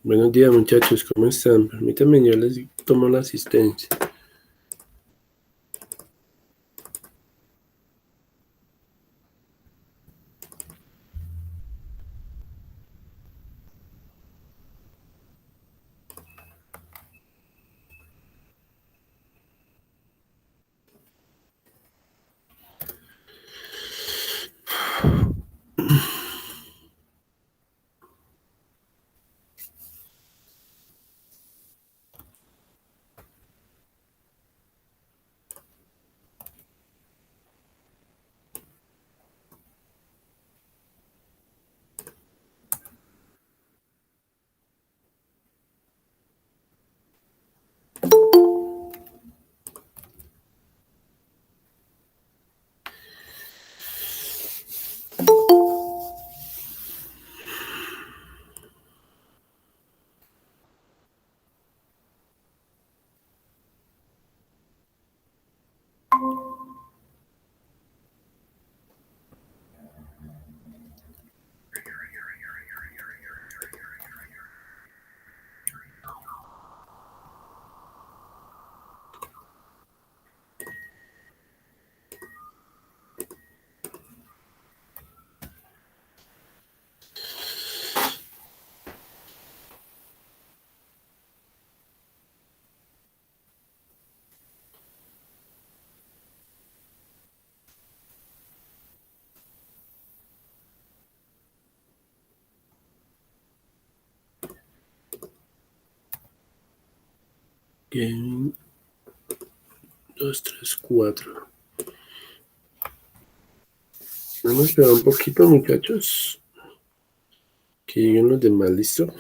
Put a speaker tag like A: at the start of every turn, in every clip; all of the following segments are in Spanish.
A: Buenos días muchachos, ¿cómo están? Permítanme, yo les tomo la asistencia. Bien, 2, 3, 4. Vamos a esperar un poquito muchachos, que lleguen los demás, ¿listo?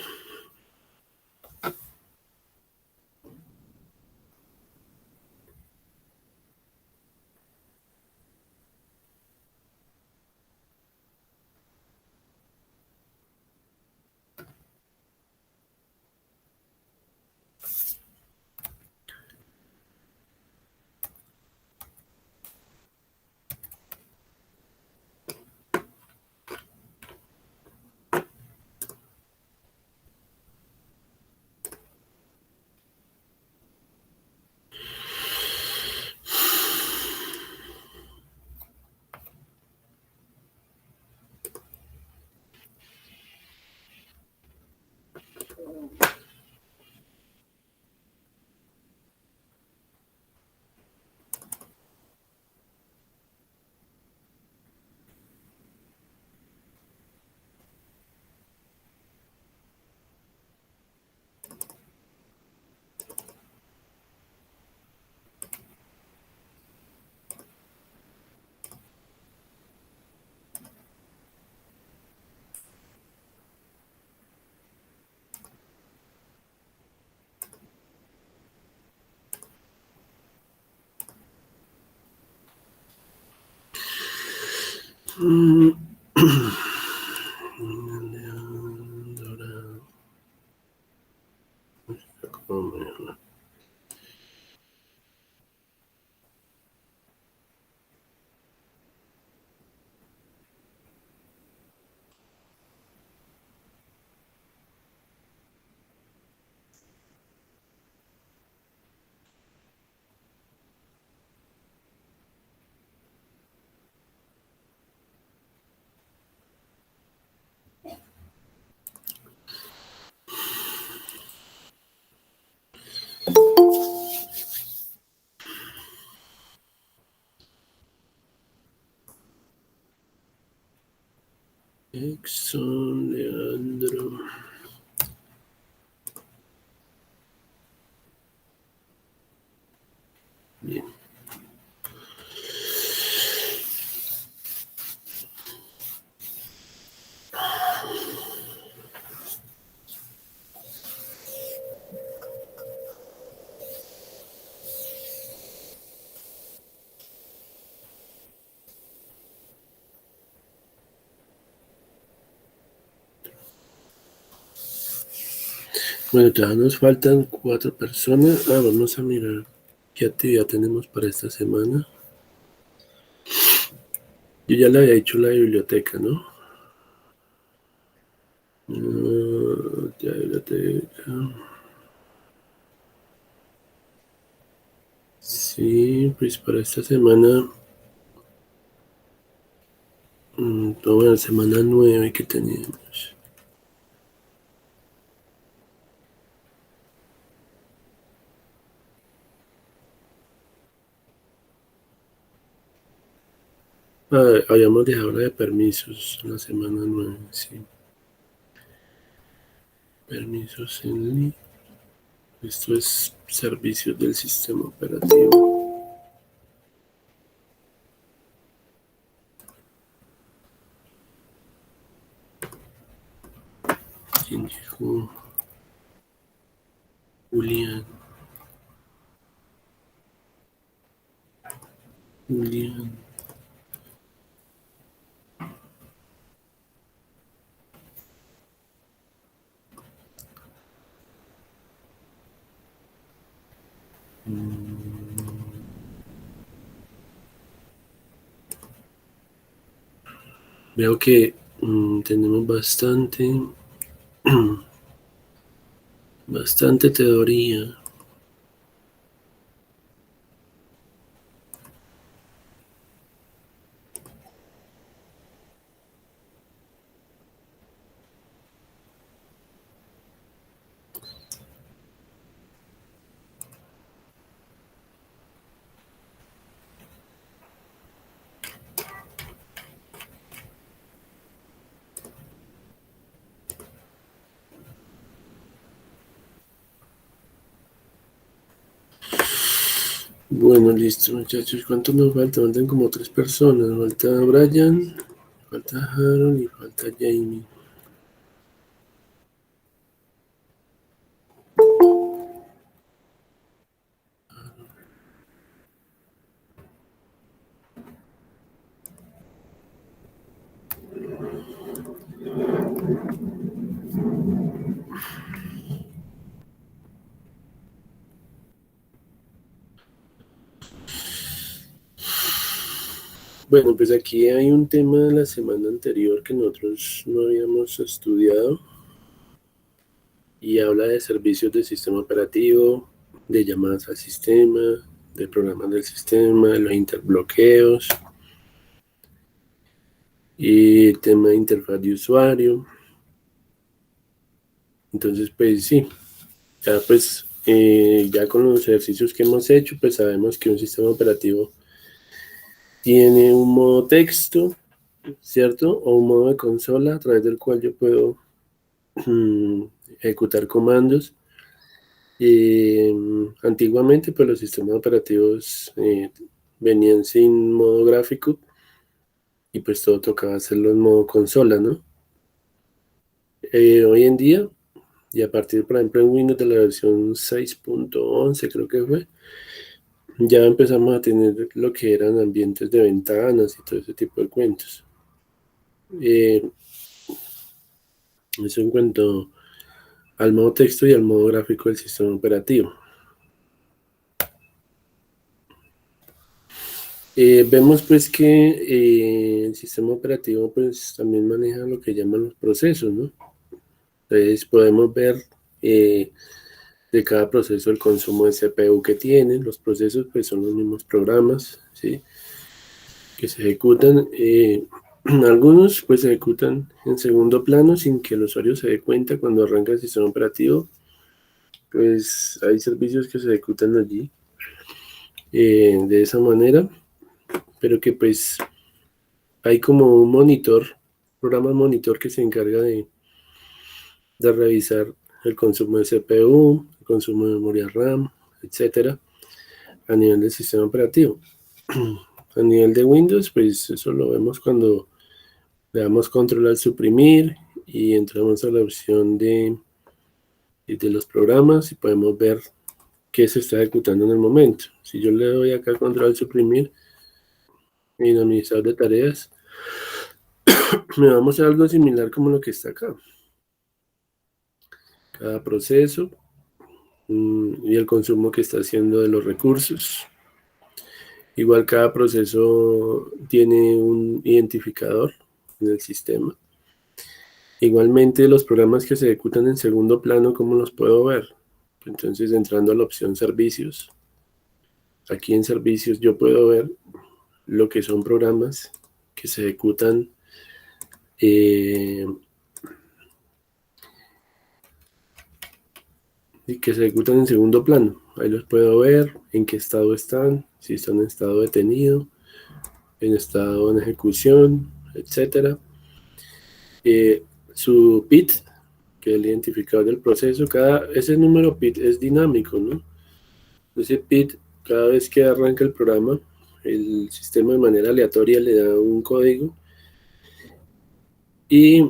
A: Exxon, Leandro. Bien. Bueno, todavía nos faltan 4 personas. Vamos a mirar qué actividad tenemos para esta semana. Yo ya le había hecho la biblioteca, ¿no? Sí, pues para esta semana, toda la semana 9 que teníamos. Habíamos dejado la de permisos la semana 9, sí. Permisos en línea. Esto es servicios del sistema operativo. ¿Quién dijo? Julián. Julián. Veo que tenemos bastante teoría. Bueno, listo, muchachos. ¿Cuántos nos faltan? Faltan como 3 personas. Falta Brian, falta Harold y falta Jamie. Bueno, pues aquí hay un tema de la semana anterior que nosotros no habíamos estudiado y habla de servicios del sistema operativo, de llamadas al sistema, de programas del sistema, de los interbloqueos y tema de interfaz de usuario. Entonces, pues sí, ya con los ejercicios que hemos hecho, pues sabemos que un sistema operativo tiene un modo texto, ¿cierto? O un modo de consola a través del cual yo puedo ejecutar comandos. Antiguamente, pues los sistemas operativos venían sin modo gráfico y pues todo tocaba hacerlo en modo consola, ¿no? Hoy en día, y a partir, por ejemplo, en Windows de la versión 6.11 creo que fue, ya empezamos a tener lo que eran ambientes de ventanas y todo ese tipo de cuentos. Eso en cuanto al modo texto y al modo gráfico del sistema operativo. Vemos pues que el sistema operativo pues también maneja lo que llaman los procesos, ¿no? Entonces podemos ver de cada proceso el consumo de CPU que tiene. Los procesos pues son los mismos programas, ¿sí? Que se ejecutan. Algunos pues se ejecutan en segundo plano sin que el usuario se dé cuenta cuando arranca el sistema operativo. Pues hay servicios que se ejecutan allí de esa manera, pero que pues hay como un programa monitor que se encarga de revisar el consumo de CPU, el consumo de memoria RAM, etcétera, a nivel del sistema operativo. A nivel de Windows, pues eso lo vemos cuando le damos control al suprimir y entramos a la opción de los programas y podemos ver qué se está ejecutando en el momento. Si yo le doy acá control al suprimir en administrador de tareas, me va a mostrar algo similar como lo que está acá. Cada proceso y el consumo que está haciendo de los recursos. Igual cada proceso tiene un identificador en el sistema Igualmente, los programas que se ejecutan en segundo plano, ¿cómo los puedo ver? Entonces, entrando a la opción servicios, aquí en servicios yo puedo ver lo que son programas que se ejecutan y que se ejecutan en segundo plano. Ahí los puedo ver, en qué estado están, si están en estado detenido, en estado en ejecución, etcétera. Su PIT, que es el identificador del proceso, ese número PIT es dinámico, ¿no? Ese PIT, cada vez que arranca el programa, el sistema de manera aleatoria le da un código y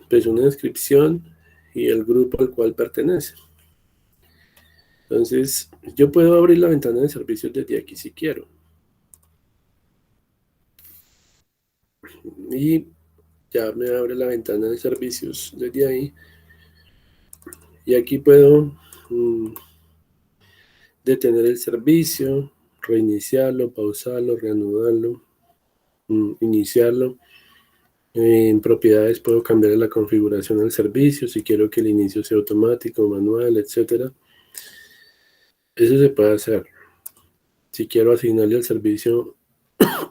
A: pues una descripción y el grupo al cual pertenece. Entonces, yo puedo abrir la ventana de servicios desde aquí si quiero. Y ya me abre la ventana de servicios desde ahí. Y aquí puedo detener el servicio, reiniciarlo, pausarlo, reanudarlo, iniciarlo. En propiedades puedo cambiar la configuración del servicio, si quiero que el inicio sea automático, manual, etcétera. Eso se puede hacer. Si quiero asignarle al servicio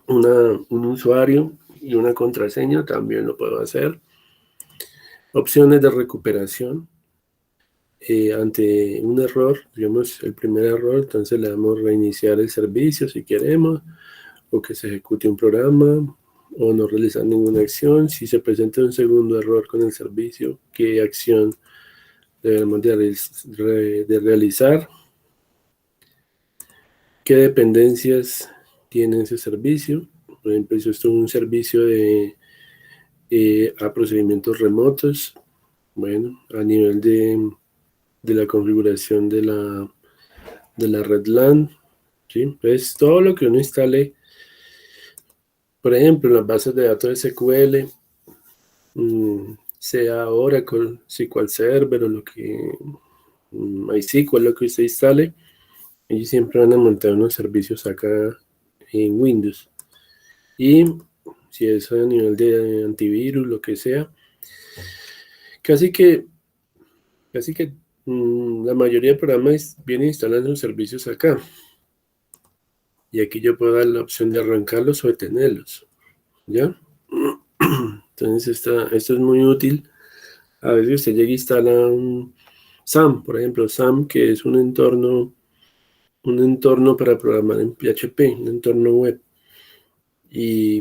A: un usuario y una contraseña, también lo puedo hacer. Opciones de recuperación. Ante un error, digamos el primer error, entonces le damos reiniciar el servicio si queremos, o que se ejecute un programa, o no realizar ninguna acción. Si se presenta un segundo error con el servicio, ¿qué acción debemos de realizar? ¿Qué dependencias tiene ese servicio? Por ejemplo, si esto es un servicio a procedimientos remotos, bueno, a nivel de la configuración de la red LAN, ¿sí? Entonces, todo lo que uno instale, por ejemplo, las bases de datos SQL, sea Oracle, SQL Server o lo que MySQL, lo que usted instale, ellos siempre van a montar unos servicios acá en Windows. Y si es a nivel de antivirus, lo que sea, casi que, casi que la mayoría de programas vienen instalando sus servicios acá. Y aquí yo puedo dar la opción de arrancarlos o detenerlos, ¿ya? Entonces esto es muy útil. A veces usted llega e instala un SAM, por ejemplo, SAM, que es un entorno para programar en PHP, un entorno web, y,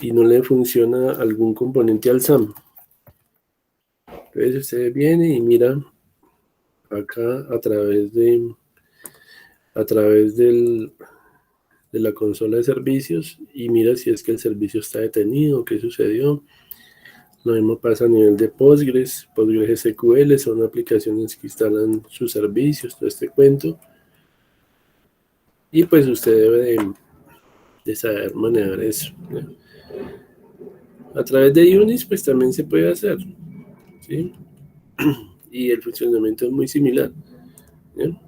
A: y no le funciona algún componente al SAM. Entonces usted viene y mira acá a través de la consola de servicios y mira si es que el servicio está detenido, qué sucedió. Lo mismo pasa a nivel de Postgres. Postgres SQL son aplicaciones que instalan sus servicios, todo este cuento. Y pues usted debe de saber manejar eso, ¿no? A través de Unix pues también se puede hacer, ¿sí? Y el funcionamiento es muy similar, ¿no?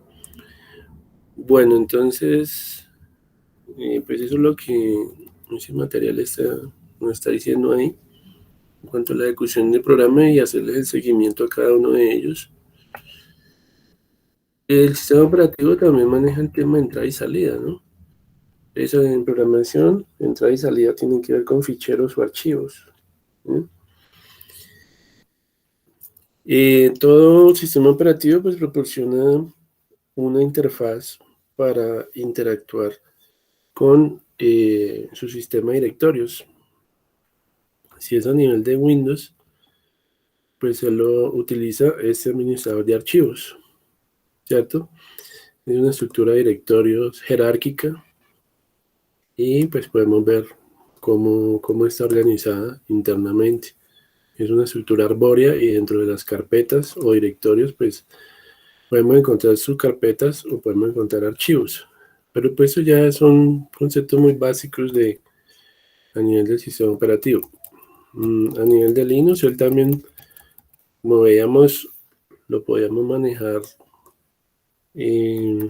A: Bueno, entonces, pues eso es lo que ese material nos está diciendo ahí en cuanto a la ejecución del programa y hacerles el seguimiento a cada uno de ellos. El sistema operativo también maneja el tema de entrada y salida, ¿no? Eso en programación, entrada y salida tienen que ver con ficheros o archivos, ¿no? Todo sistema operativo pues proporciona una interfaz para interactuar con su sistema de directorios. Si es a nivel de Windows, pues se lo utiliza este administrador de archivos, ¿cierto? Es una estructura de directorios jerárquica y pues podemos ver cómo está organizada internamente. Es una estructura arbórea y dentro de las carpetas o directorios pues podemos encontrar subcarpetas o podemos encontrar archivos. Pero pues eso ya son conceptos muy básicos a nivel del sistema operativo. A nivel de Linux, él también, como veíamos, lo podíamos manejar eh,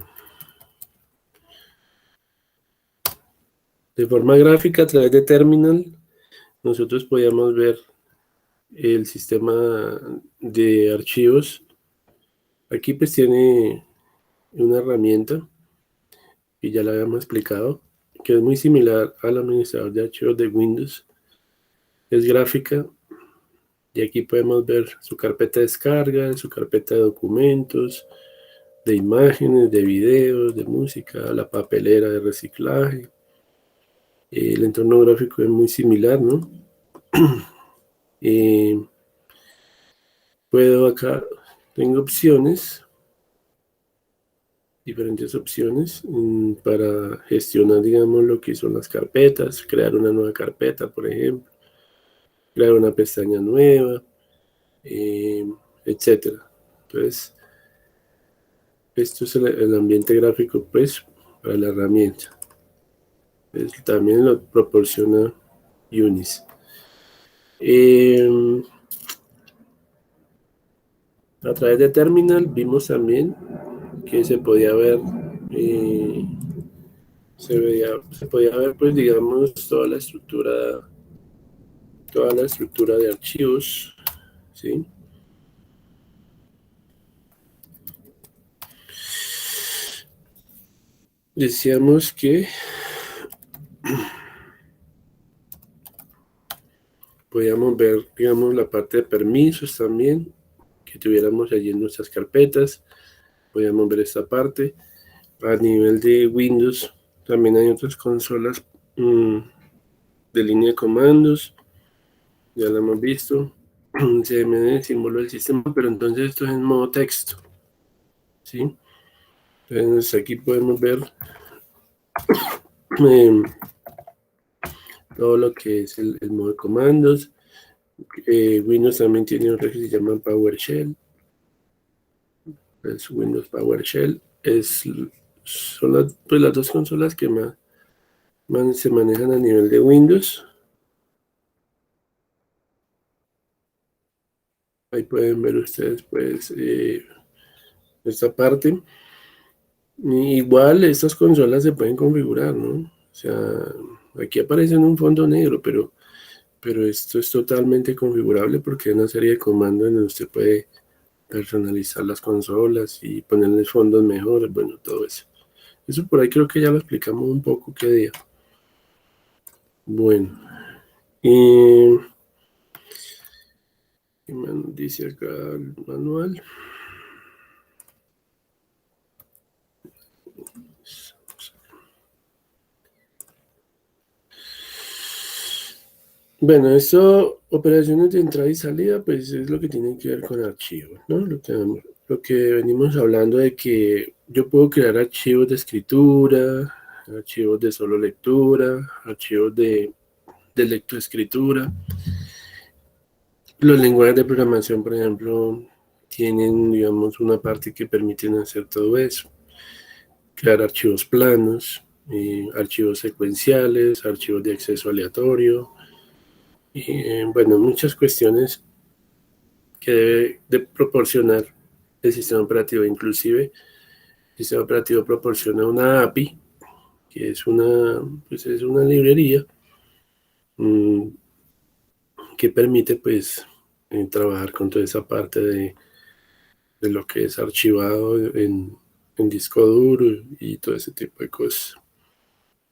A: de forma gráfica a través de terminal. Nosotros podíamos ver el sistema de archivos. Aquí pues tiene una herramienta y ya la habíamos explicado, que es muy similar al administrador de archivos de Windows. Es gráfica y aquí podemos ver su carpeta de descarga, su carpeta de documentos, de imágenes, de videos, de música, la papelera de reciclaje. El entorno gráfico es muy similar, ¿no? Eh, Puedo acá, tengo opciones, diferentes opciones para gestionar, digamos, lo que son las carpetas, crear una nueva carpeta, por ejemplo, crear una pestaña nueva, eh, etcétera. Entonces, esto es el ambiente gráfico, pues, para la herramienta. También lo proporciona Unis. A través de Terminal vimos también que se podía ver, eh, se podía ver, pues, digamos, toda la estructura de archivos, ¿sí? Decíamos que podíamos ver, digamos, la parte de permisos también, que tuviéramos allí en nuestras carpetas. Podíamos ver esta parte. A nivel de Windows, también hay otras consolas de línea de comandos. Ya la hemos visto. Se me el símbolo del sistema, pero entonces esto es en modo texto, ¿sí? Entonces aquí podemos ver eh, todo lo que es el modo de comandos. Windows también tiene otro que se llama PowerShell. Es Windows PowerShell. Son pues, las dos consolas que más se manejan a nivel de Windows. Ahí pueden ver ustedes, pues, esta parte. Igual estas consolas se pueden configurar, ¿no? O sea, aquí aparece en un fondo negro, pero esto es totalmente configurable porque hay una serie de comandos en donde usted puede personalizar las consolas y ponerles fondos mejores, bueno, todo eso. Eso por ahí creo que ya lo explicamos un poco qué día. Bueno, ¿qué más dice acá el manual? Bueno, esto, operaciones de entrada y salida, pues es lo que tiene que ver con archivos, ¿no? Lo que venimos hablando de que yo puedo crear archivos de escritura, archivos de solo lectura, archivos de lectoescritura. Los lenguajes de programación, por ejemplo, tienen, digamos, una parte que permiten hacer todo eso. Crear archivos planos, archivos secuenciales, archivos de acceso aleatorio, bueno, muchas cuestiones que debe de proporcionar el sistema operativo. Inclusive, el sistema operativo proporciona una API, que pues es una librería mmm, que permite pues trabajar con toda esa parte de lo que es archivado en disco duro y todo ese tipo de cosas.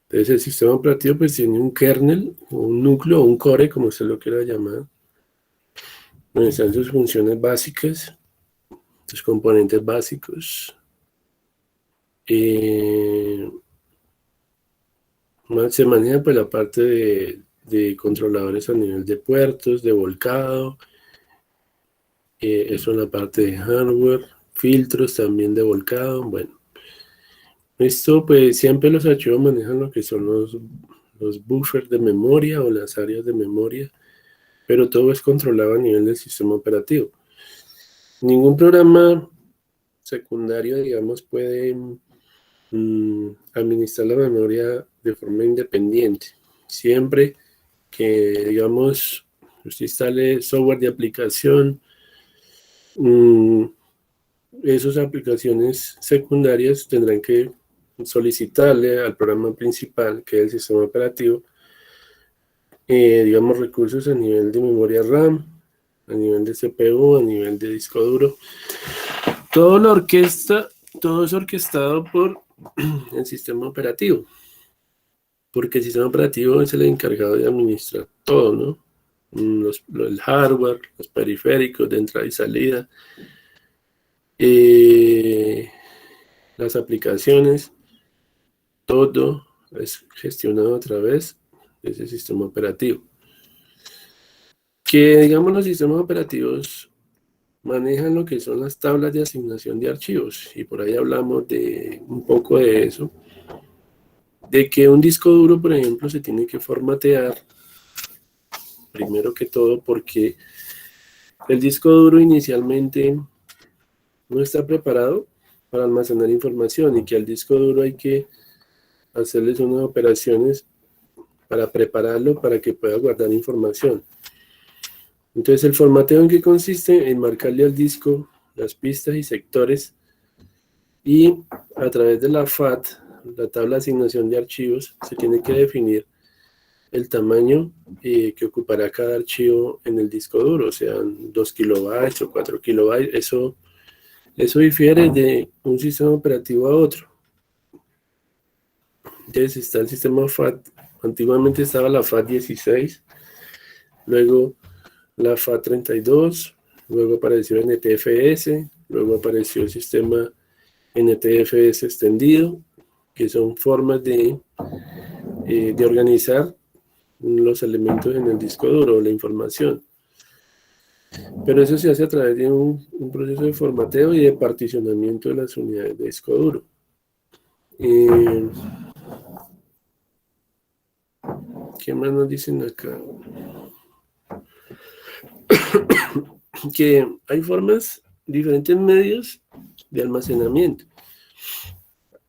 A: Entonces el sistema operativo pues tiene un kernel, un núcleo, un core, como usted lo quiera llamar, donde están sus funciones básicas, sus componentes básicos. Eh, Se maneja pues la parte de controladores a nivel de puertos, de volcado, eso en la parte de hardware, filtros también de volcado. Bueno, esto pues siempre los archivos manejan lo que son los buffers de memoria o las áreas de memoria, pero todo es controlado a nivel del sistema operativo. Ningún programa secundario, digamos, puede administrar la memoria de forma independiente. Siempre que, digamos, usted instale software de aplicación, esas aplicaciones secundarias tendrán que solicitarle al programa principal, que es el sistema operativo, digamos, recursos a nivel de memoria RAM, a nivel de CPU, a nivel de disco duro. Todo es orquestado por el sistema operativo, porque el sistema operativo es el encargado de administrar todo, ¿no? El hardware, los periféricos de entrada y salida, las aplicaciones, todo es gestionado a través de ese sistema operativo. Que digamos los sistemas operativos manejan lo que son las tablas de asignación de archivos, y por ahí hablamos de un poco de eso, de que un disco duro, por ejemplo, se tiene que formatear primero que todo porque el disco duro inicialmente no está preparado para almacenar información, y que al disco duro hay que hacerles unas operaciones para prepararlo para que pueda guardar información. Entonces, el formateo en qué consiste en marcarle al disco las pistas y sectores, y a través de la FAT, la tabla de asignación de archivos, se tiene que definir el tamaño que ocupará cada archivo en el disco duro, sean 2 kilobytes o 4 kilobytes. Eso difiere de un sistema operativo a otro. Entonces está el sistema FAT. Antiguamente estaba la FAT 16, luego la FAT 32, luego apareció NTFS, luego apareció el sistema NTFS extendido, que son formas de organizar los elementos en el disco duro, la información. Pero eso se hace a través de un proceso de formateo y de particionamiento de las unidades de disco duro. ¿Qué más nos dicen acá? Que hay formas, diferentes medios de almacenamiento.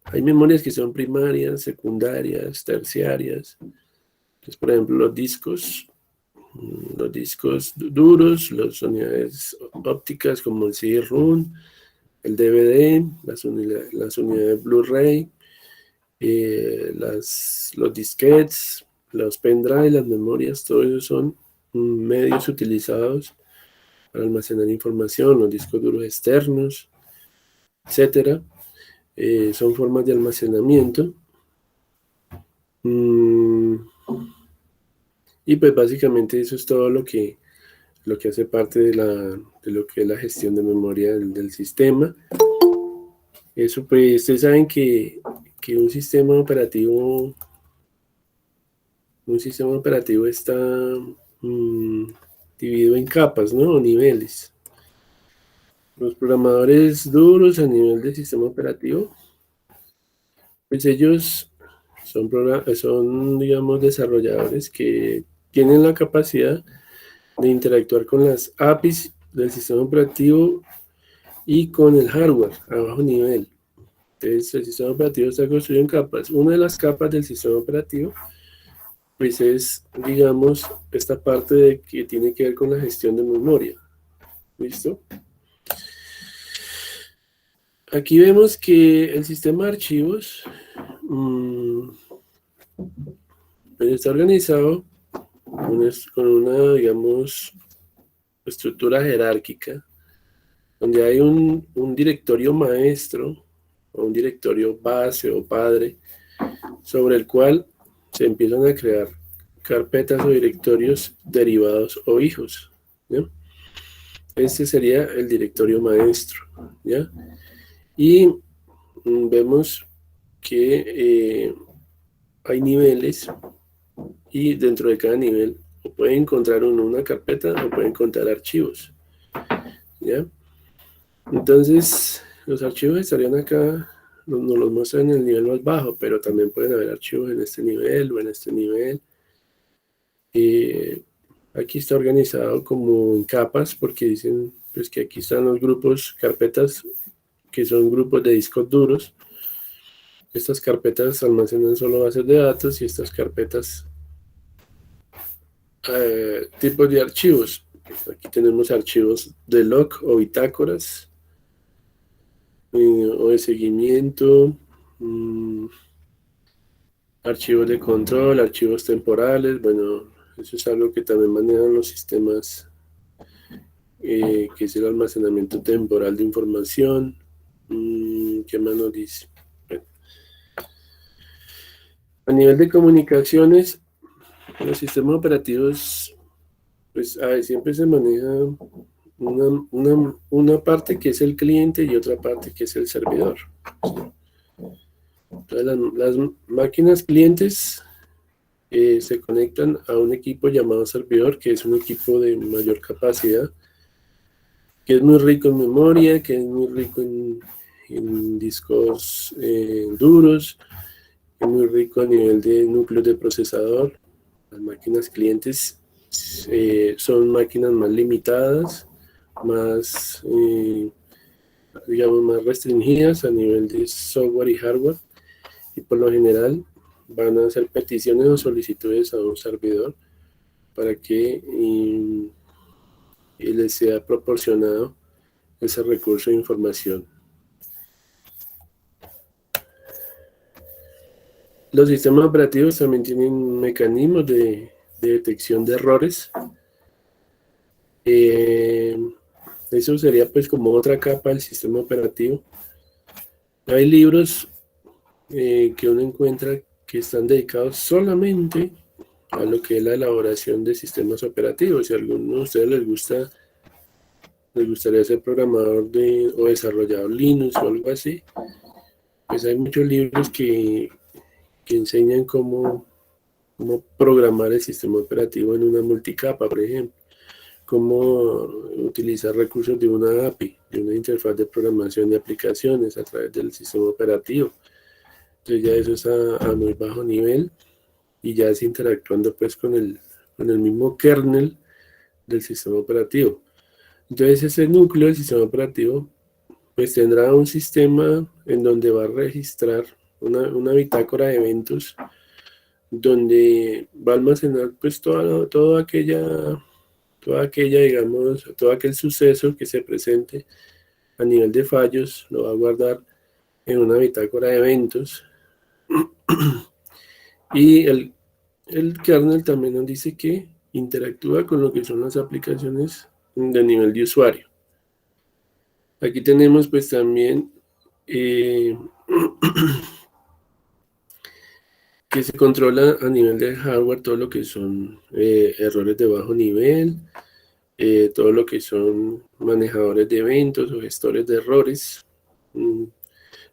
A: Hay memorias que son primarias, secundarias, terciarias. Entonces, por ejemplo, los discos duros, las unidades ópticas como el CD-ROM, el DVD, las unidades Blu-ray, los disquetes, los pendrive, las memorias, todo eso son medios utilizados para almacenar información, los discos duros externos, etcétera. Son formas de almacenamiento. Y pues básicamente eso es todo lo que hace parte de lo que es la gestión de memoria del sistema. Eso pues, ustedes saben que un sistema operativo está dividido en capas, ¿no? O niveles. Los programadores duros a nivel del sistema operativo, pues ellos son, digamos, desarrolladores que tienen la capacidad de interactuar con las APIs del sistema operativo y con el hardware a bajo nivel. Entonces, el sistema operativo está construido en capas. Una de las capas del sistema operativo, pues es, digamos, esta parte de que tiene que ver con la gestión de memoria. ¿Listo? Aquí vemos que el sistema de archivos pues está organizado con una, digamos, estructura jerárquica, donde hay un directorio maestro, o un directorio base o padre, sobre el cual se empiezan a crear carpetas o directorios derivados o hijos, ¿ya? Este sería el directorio maestro, ¿ya? Y vemos que hay niveles, y dentro de cada nivel o puede encontrar uno una carpeta o puede encontrar archivos, ¿ya? Entonces, los archivos estarían acá, nos los muestran en el nivel más bajo, pero también pueden haber archivos en este nivel o en este nivel. Aquí está organizado como en capas, porque dicen pues, que aquí están los grupos, carpetas, que son grupos de discos duros. Estas carpetas almacenan solo bases de datos, y estas carpetas tipos de archivos. Aquí tenemos archivos de log o bitácoras, o de seguimiento, archivos de control, archivos temporales. Bueno, eso es algo que también manejan los sistemas que es el almacenamiento temporal de información. ¿Qué más nos dice? Bueno, a nivel de comunicaciones, los sistemas operativos, pues siempre se maneja una parte que es el cliente y otra parte que es el servidor. Entonces, las máquinas clientes se conectan a un equipo llamado servidor, que es un equipo de mayor capacidad, que es muy rico en memoria, que es muy rico en discos duros, es muy rico a nivel de núcleos de procesador. Las máquinas clientes son máquinas más limitadas, más, digamos, más restringidas a nivel de software y hardware, y por lo general van a hacer peticiones o solicitudes a un servidor para que les sea proporcionado ese recurso de información. Los sistemas operativos también tienen mecanismos de detección de errores. Eso sería pues como otra capa del sistema operativo. Hay libros que uno encuentra que están dedicados solamente a lo que es la elaboración de sistemas operativos. Si a alguno de ustedes les gustaría ser programador o desarrollador Linux o algo así, pues hay muchos libros que enseñan cómo programar el sistema operativo en una multicapa, por ejemplo, cómo utilizar recursos de una API, de una interfaz de programación de aplicaciones a través del sistema operativo. Entonces ya eso es a muy bajo nivel y ya es interactuando pues con el mismo kernel del sistema operativo. Entonces ese núcleo del sistema operativo pues tendrá un sistema en donde va a registrar una bitácora de eventos donde va a almacenar pues toda aquella, digamos, todo aquel suceso que se presente a nivel de fallos, lo va a guardar en una bitácora de eventos. Y el kernel también nos dice que interactúa con lo que son las aplicaciones de nivel de usuario. Aquí tenemos pues también eh, que se controla a nivel de hardware todo lo que son errores de bajo nivel, todo lo que son manejadores de eventos o gestores de errores.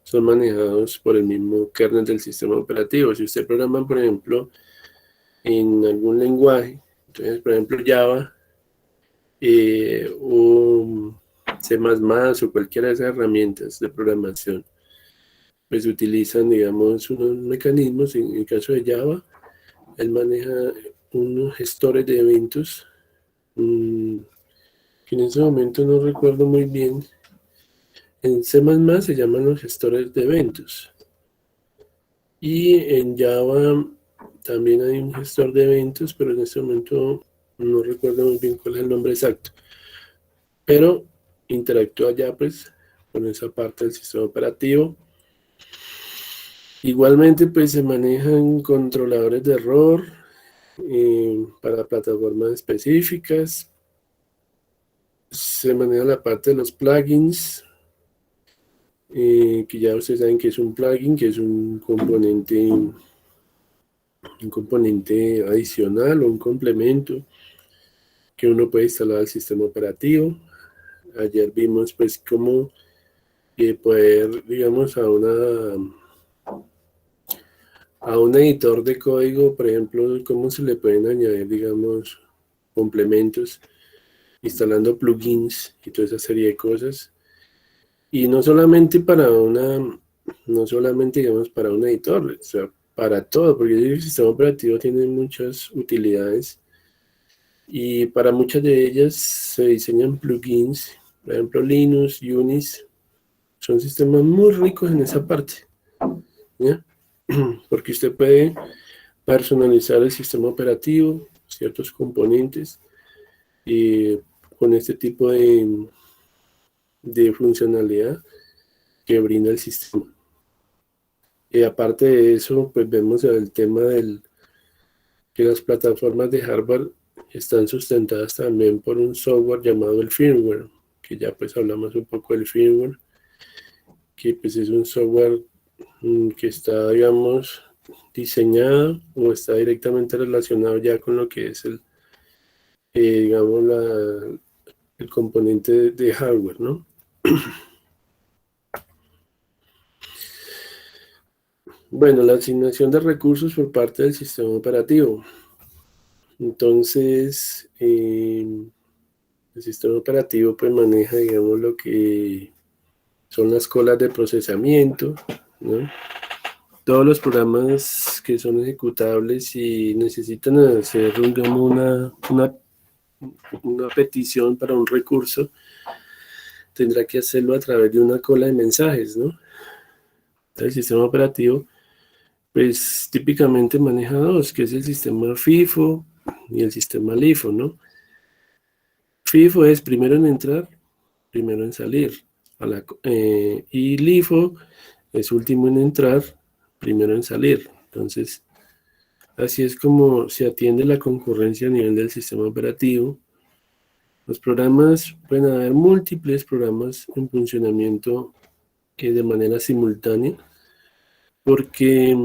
A: Son manejados por el mismo kernel del sistema operativo. Si usted programa, por ejemplo, en algún lenguaje, entonces, por ejemplo, Java, o C++ o cualquiera de esas herramientas de programación, pues utilizan, digamos, unos mecanismos. En el caso de Java, él maneja unos gestores de eventos, que en ese momento no recuerdo muy bien. En C++ se llaman los gestores de eventos. Y en Java también hay un gestor de eventos, pero en este momento no recuerdo muy bien cuál es el nombre exacto. Pero interactúa ya pues con esa parte del sistema operativo. Igualmente pues se manejan controladores de error para plataformas específicas. Se maneja la parte de los plugins, que ya ustedes saben que es un plugin, que es un componente adicional o un complemento que uno puede instalar al sistema operativo. Ayer vimos pues cómo poder, digamos, a un editor de código, por ejemplo, cómo se le pueden añadir, digamos, complementos, instalando plugins y toda esa serie de cosas. Y no solamente, digamos, para un editor, o sea, para todo, porque el sistema operativo tiene muchas utilidades y para muchas de ellas se diseñan plugins. Por ejemplo, Linux, Unix, son sistemas muy ricos en esa parte, ¿ya? Porque usted puede personalizar el sistema operativo, ciertos componentes, y con este tipo de funcionalidad que brinda el sistema. Y aparte de eso, pues vemos el tema que las plataformas de hardware están sustentadas también por un software llamado el firmware, que ya pues hablamos un poco del firmware, que pues es un software que está, digamos, diseñado o está directamente relacionado ya con lo que es digamos, el componente de hardware, ¿no? Bueno, la asignación de recursos por parte del sistema operativo. Entonces, el sistema operativo pues maneja, digamos, lo que son las colas de procesamiento, ¿no? Todos los programas que son ejecutables y necesitan hacer, digamos, una petición para un recurso, tendrá que hacerlo a través de una cola de mensajes, ¿no? El sistema operativo, pues típicamente maneja dos, que es el sistema FIFO y el sistema LIFO, ¿no? FIFO es primero en entrar, primero en salir. Y LIFO es último en entrar, primero en salir. Entonces, así es como se atiende la concurrencia a nivel del sistema operativo. Los programas, pueden haber múltiples programas en funcionamiento de manera simultánea, porque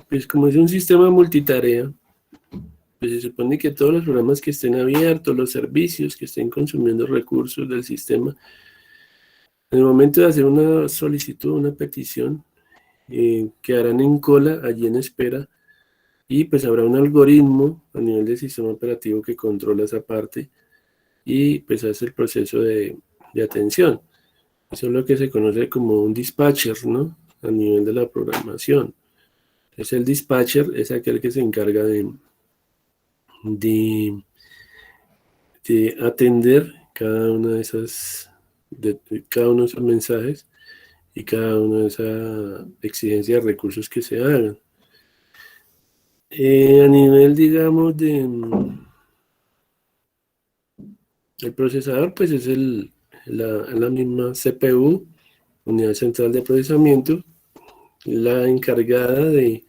A: pues como es un sistema multitarea, pues se supone que todos los programas que estén abiertos, los servicios que estén consumiendo recursos del sistema, en el momento de hacer una solicitud, una petición, quedarán en cola, allí en espera, y pues habrá un algoritmo a nivel del sistema operativo que controla esa parte y pues hace el proceso de atención. Eso es lo que se conoce como un dispatcher, ¿no? A nivel de la programación. Es el dispatcher, es aquel que se encarga de, de atender cada una de esas, de cada uno de esos mensajes y cada una de esas exigencias de recursos que se hagan. A nivel, digamos, el procesador, pues es la misma CPU, unidad central de procesamiento, la encargada de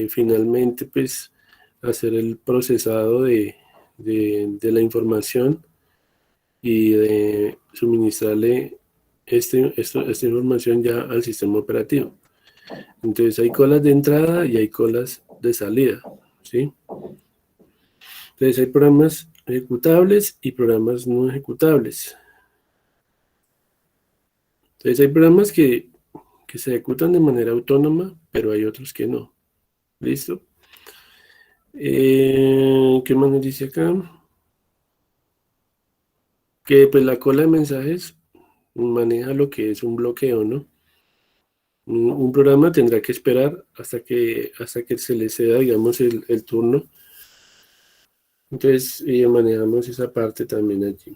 A: finalmente, pues, hacer el procesado de la información y de suministrarle esta información ya al sistema operativo. Entonces hay colas de entrada y hay colas de salida, ¿sí? Entonces hay programas ejecutables y programas no ejecutables. Entonces hay programas que se ejecutan de manera autónoma, pero hay otros que no. ¿Listo? ¿Qué más nos dice acá? Que pues la cola de mensajes maneja lo que es un bloqueo, ¿no? Un programa tendrá que esperar hasta que se le ceda, digamos, el turno. Entonces, manejamos esa parte también allí.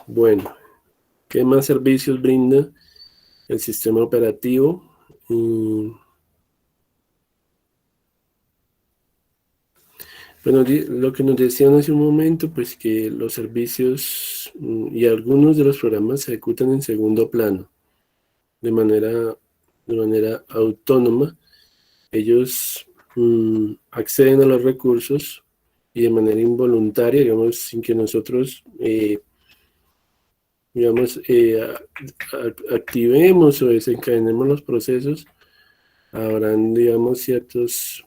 A: Bueno, ¿qué más servicios brinda el sistema operativo? Bueno, lo que nos decían hace un momento, pues que los servicios y algunos de los programas se ejecutan en segundo plano, de manera autónoma. Ellos acceden a los recursos y de manera involuntaria, digamos, sin que nosotros, digamos, activemos o desencadenemos los procesos, habrán, digamos, ciertos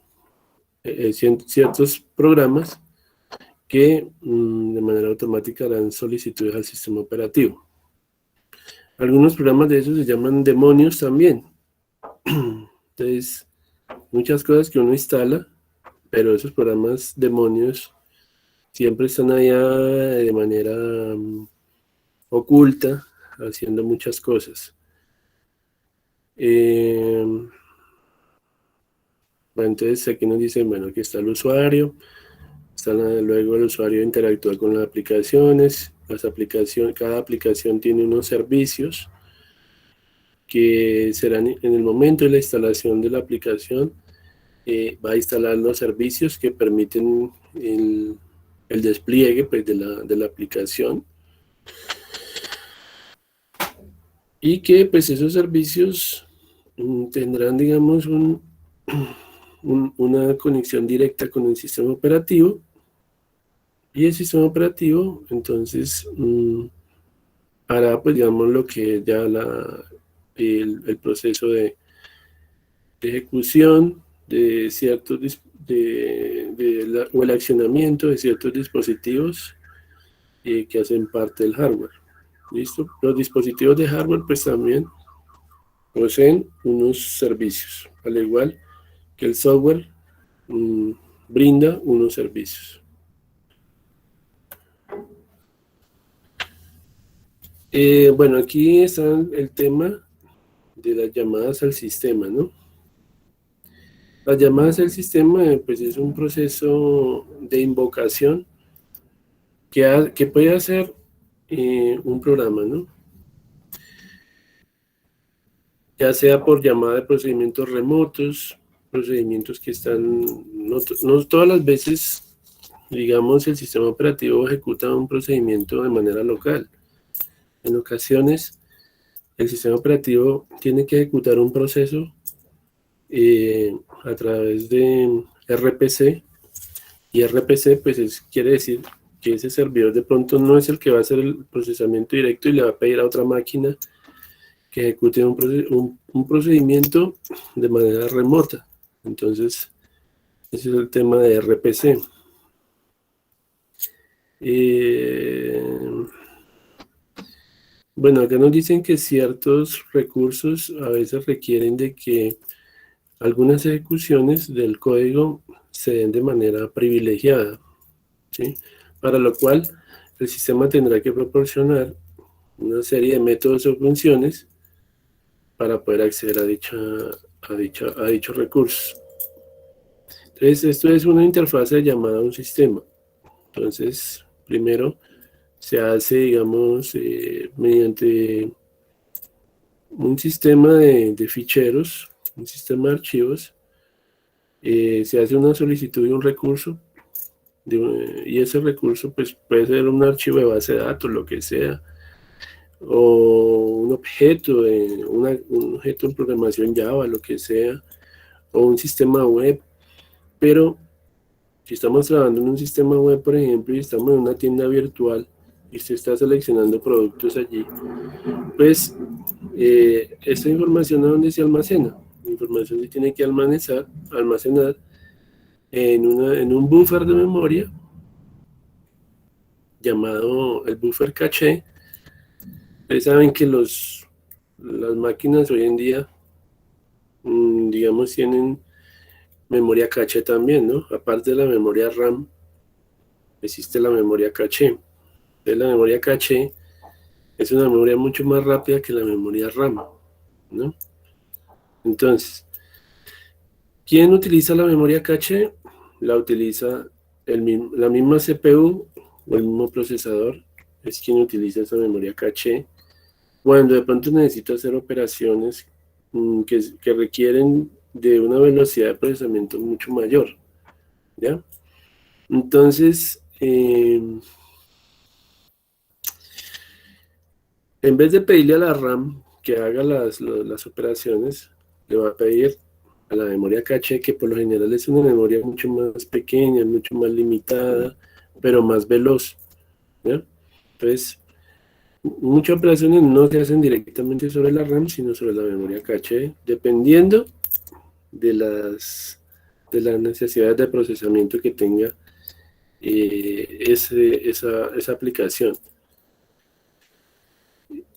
A: programas que de manera automática harán solicitudes al sistema operativo. Algunos programas de esos se llaman demonios también. Entonces, muchas cosas que uno instala, pero esos programas demonios siempre están allá de manera oculta, haciendo muchas cosas. Bueno, entonces aquí nos dicen, bueno, aquí está el usuario, luego el usuario interactúa con las aplicaciones, cada aplicación tiene unos servicios que serán en el momento de la instalación de la aplicación, va a instalar los servicios que permiten el despliegue pues, de la aplicación y que pues esos servicios tendrán, digamos, una conexión directa con el sistema operativo, y el sistema operativo entonces hará, pues digamos, lo que ya el proceso de ejecución de ciertos o el accionamiento de ciertos dispositivos que hacen parte del hardware. ¿Listo? Los dispositivos de hardware pues también poseen unos servicios, al igual que el software mmm, brinda unos servicios. Bueno, aquí está el tema de las llamadas al sistema, ¿no? Las llamadas al sistema, pues es un proceso de invocación que puede hacer un programa, ¿no? Ya sea por llamada de procedimientos remotos, procedimientos que están, no todas las veces, digamos, el sistema operativo ejecuta un procedimiento de manera local. En ocasiones, el sistema operativo tiene que ejecutar un proceso a través de RPC, y RPC pues quiere decir que ese servidor de pronto no es el que va a hacer el procesamiento directo y le va a pedir a otra máquina que ejecute un procedimiento de manera remota. Entonces, ese es el tema de RPC. Bueno, acá nos dicen que ciertos recursos a veces requieren de que algunas ejecuciones del código se den de manera privilegiada, ¿sí? Para lo cual el sistema tendrá que proporcionar una serie de métodos o funciones para poder acceder a dichos recursos. Entonces, esto es una interfase llamada un sistema. Entonces, primero se hace, digamos, mediante un sistema de ficheros, un sistema de archivos, se hace una solicitud de un recurso, y ese recurso pues, puede ser un archivo de base de datos, lo que sea, o un objeto, un objeto en programación Java, lo que sea, o un sistema web. Pero si estamos trabajando en un sistema web, por ejemplo, y estamos en una tienda virtual y usted está seleccionando productos allí, pues esta información a dónde se almacena. La información se tiene que almacenar en un buffer de memoria llamado el buffer caché. Ustedes saben que las máquinas hoy en día, digamos, tienen memoria caché también, ¿no? Aparte de la memoria RAM, existe la memoria caché. Entonces, la memoria caché es una memoria mucho más rápida que la memoria RAM, ¿no? Entonces, ¿quién utiliza la memoria caché? La utiliza la misma CPU o el mismo procesador, es quien utiliza esa memoria caché cuando de pronto necesito hacer operaciones que requieren de una velocidad de procesamiento mucho mayor, ¿ya? Entonces, en vez de pedirle a la RAM que haga las operaciones, le va a pedir a la memoria caché, que por lo general es una memoria mucho más pequeña, mucho más limitada, pero más veloz, ¿ya? Entonces, muchas operaciones no se hacen directamente sobre la RAM, sino sobre la memoria caché, dependiendo de las necesidades de procesamiento que tenga esa aplicación.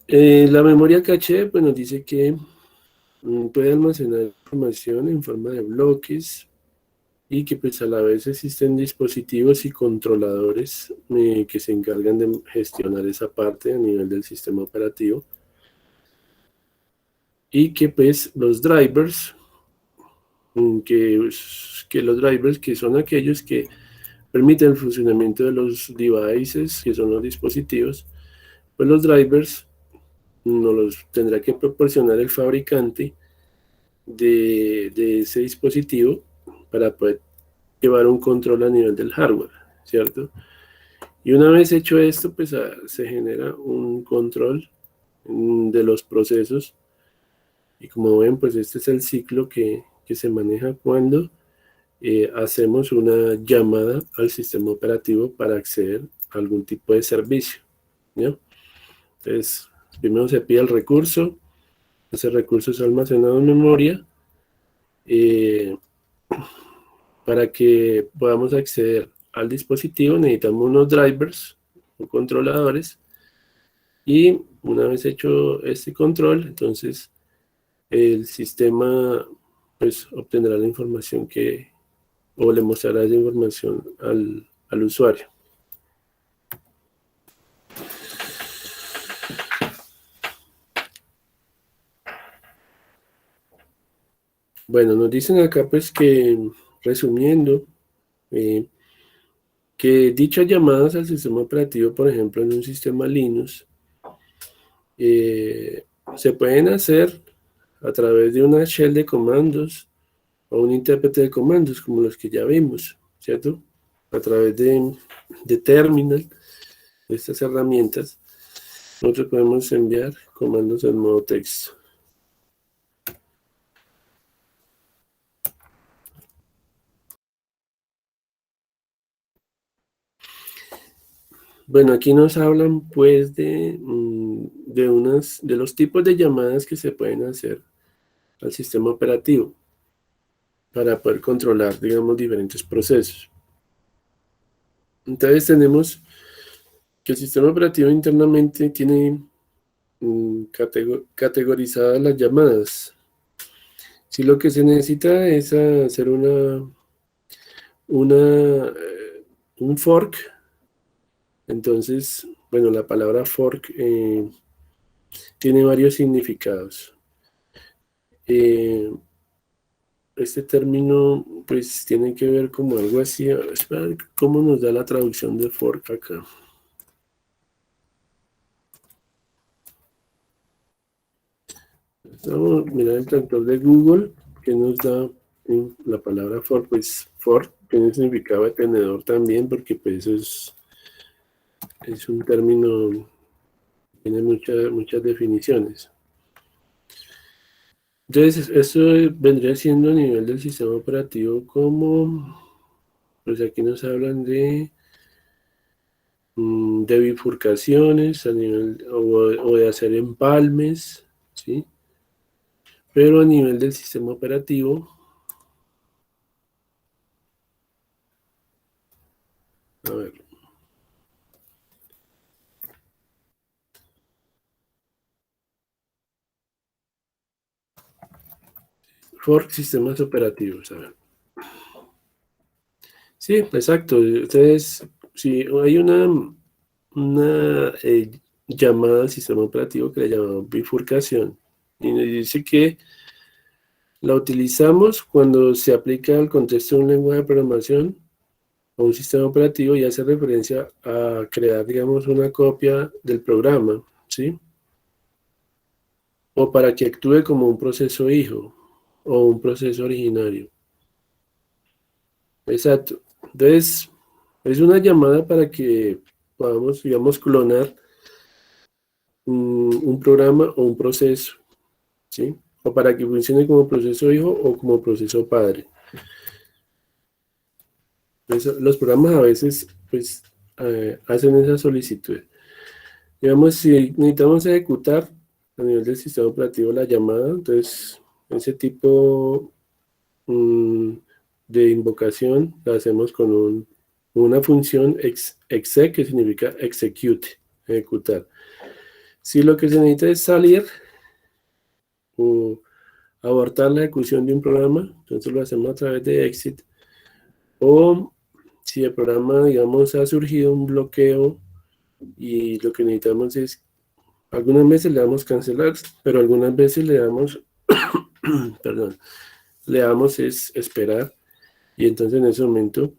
A: La memoria caché, pues nos dice que puede almacenar información en forma de bloques, y que pues a la vez existen dispositivos y controladores que se encargan de gestionar esa parte a nivel del sistema operativo, y que pues los drivers, que los drivers que son aquellos que permiten el funcionamiento de los devices, que son los dispositivos, pues los drivers nos los tendrá que proporcionar el fabricante de ese dispositivo para poder llevar un control a nivel del hardware, ¿cierto? Y una vez hecho esto, pues se genera un control de los procesos, y como ven, pues este es el ciclo que se maneja cuando hacemos una llamada al sistema operativo para acceder a algún tipo de servicio, ¿ya? Entonces, primero se pide el recurso, ese recurso es almacenado en memoria, para que podamos acceder al dispositivo necesitamos unos drivers o controladores, y una vez hecho este control, entonces el sistema pues obtendrá la información o le mostrará esa información al usuario. Bueno, nos dicen acá pues que, resumiendo, que dichas llamadas al sistema operativo, por ejemplo, en un sistema Linux, se pueden hacer a través de una shell de comandos o un intérprete de comandos, como los que ya vimos, ¿cierto? A través de terminal, de estas herramientas, nosotros podemos enviar comandos en modo texto. Bueno, aquí nos hablan pues de los tipos de llamadas que se pueden hacer al sistema operativo para poder controlar, digamos, diferentes procesos. Entonces tenemos que el sistema operativo internamente tiene categorizadas las llamadas. Si lo que se necesita es hacer un fork, entonces, bueno, la palabra fork tiene varios significados. Este término, pues, tiene que ver como algo así. Espera, ¿cómo nos da la traducción de fork acá? Vamos a mirar el traductor de Google, que nos da la palabra fork. Pues fork tiene significado de tenedor también, porque pues eso es un término, tiene muchas definiciones. Entonces, esto vendría siendo a nivel del sistema operativo como, pues aquí nos hablan de bifurcaciones a nivel, o de hacer empalmes, ¿sí? Pero a nivel del sistema operativo, a ver, fork sistemas operativos, a ver. Sí, exacto. Entonces, si hay una llamada al sistema operativo que le llamamos bifurcación, y nos dice que la utilizamos cuando se aplica al contexto de un lenguaje de programación o un sistema operativo y hace referencia a crear, digamos, una copia del programa, ¿sí? O para que actúe como un proceso hijo o un proceso originario. Exacto. Entonces, es una llamada para que podamos, digamos, clonar un programa o un proceso, ¿sí? O para que funcione como proceso hijo o como proceso padre. Entonces, los programas a veces, pues, hacen esa solicitud. Digamos, si necesitamos ejecutar a nivel del sistema operativo la llamada, entonces, ese tipo de invocación la hacemos con una función exec, que significa execute, ejecutar. Si lo que se necesita es salir o abortar la ejecución de un programa, entonces lo hacemos a través de exit. O si el programa, digamos, ha surgido un bloqueo y lo que necesitamos es, algunas veces le damos cancelar, pero algunas veces le damos, perdón, le damos es esperar, y entonces en ese momento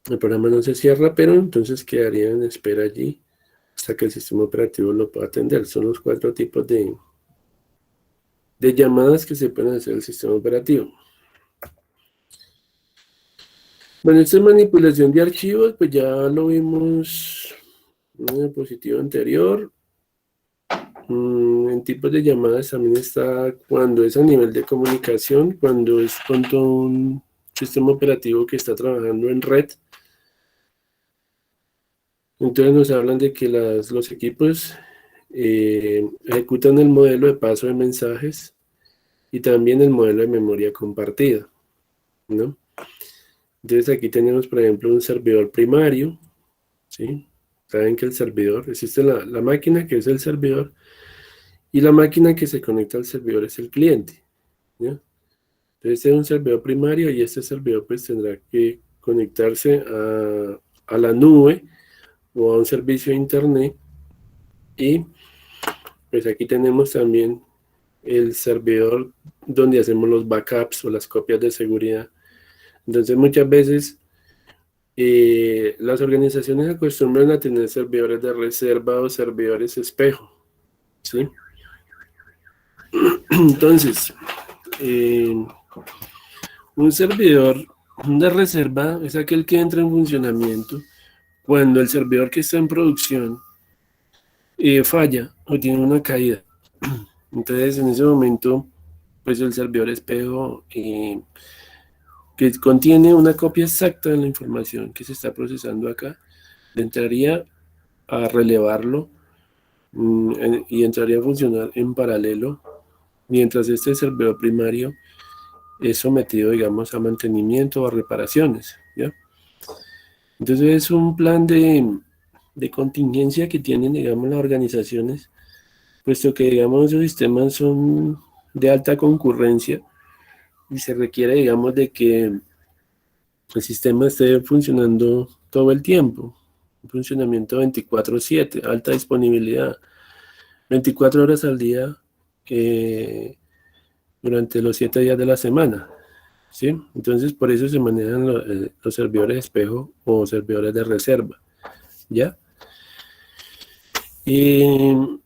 A: el programa no se cierra, pero entonces quedaría en espera allí hasta que el sistema operativo lo pueda atender. Son los 4 tipos de llamadas que se pueden hacer al sistema operativo. Bueno, esta manipulación de archivos, pues ya lo vimos en una diapositiva anterior. En tipos de llamadas también está cuando es a nivel de comunicación, cuando es con sistema operativo que está trabajando en red. Entonces nos hablan de que los equipos ejecutan el modelo de paso de mensajes y también el modelo de memoria compartida, ¿no? Entonces aquí tenemos, por ejemplo, un servidor primario, ¿sí? Saben que el servidor, existe la máquina que es el servidor y la máquina que se conecta al servidor es el cliente, ¿no? Entonces es un servidor primario y este servidor pues tendrá que conectarse a la nube o a un servicio de internet y pues aquí tenemos también el servidor donde hacemos los backups o las copias de seguridad. Entonces muchas veces las organizaciones acostumbran a tener servidores de reserva o servidores espejo, ¿sí? Entonces, eh, un servidor de reserva es aquel que entra en funcionamiento cuando el servidor que está en producción falla o tiene una caída. Entonces, en ese momento, pues el servidor espejo que contiene una copia exacta de la información que se está procesando acá, entraría a relevarlo y entraría a funcionar en paralelo mientras este servidor primario es sometido, digamos, a mantenimiento o a reparaciones, ¿ya? Entonces es un plan de contingencia que tienen, digamos, las organizaciones, puesto que, digamos, esos sistemas son de alta concurrencia y se requiere, digamos, de que el sistema esté funcionando todo el tiempo, un funcionamiento 24/7, alta disponibilidad, 24 horas al día eh, durante los 7 días de la semana, ¿sí? Entonces, por eso se manejan los servidores espejo o servidores de reserva, ¿ya? Y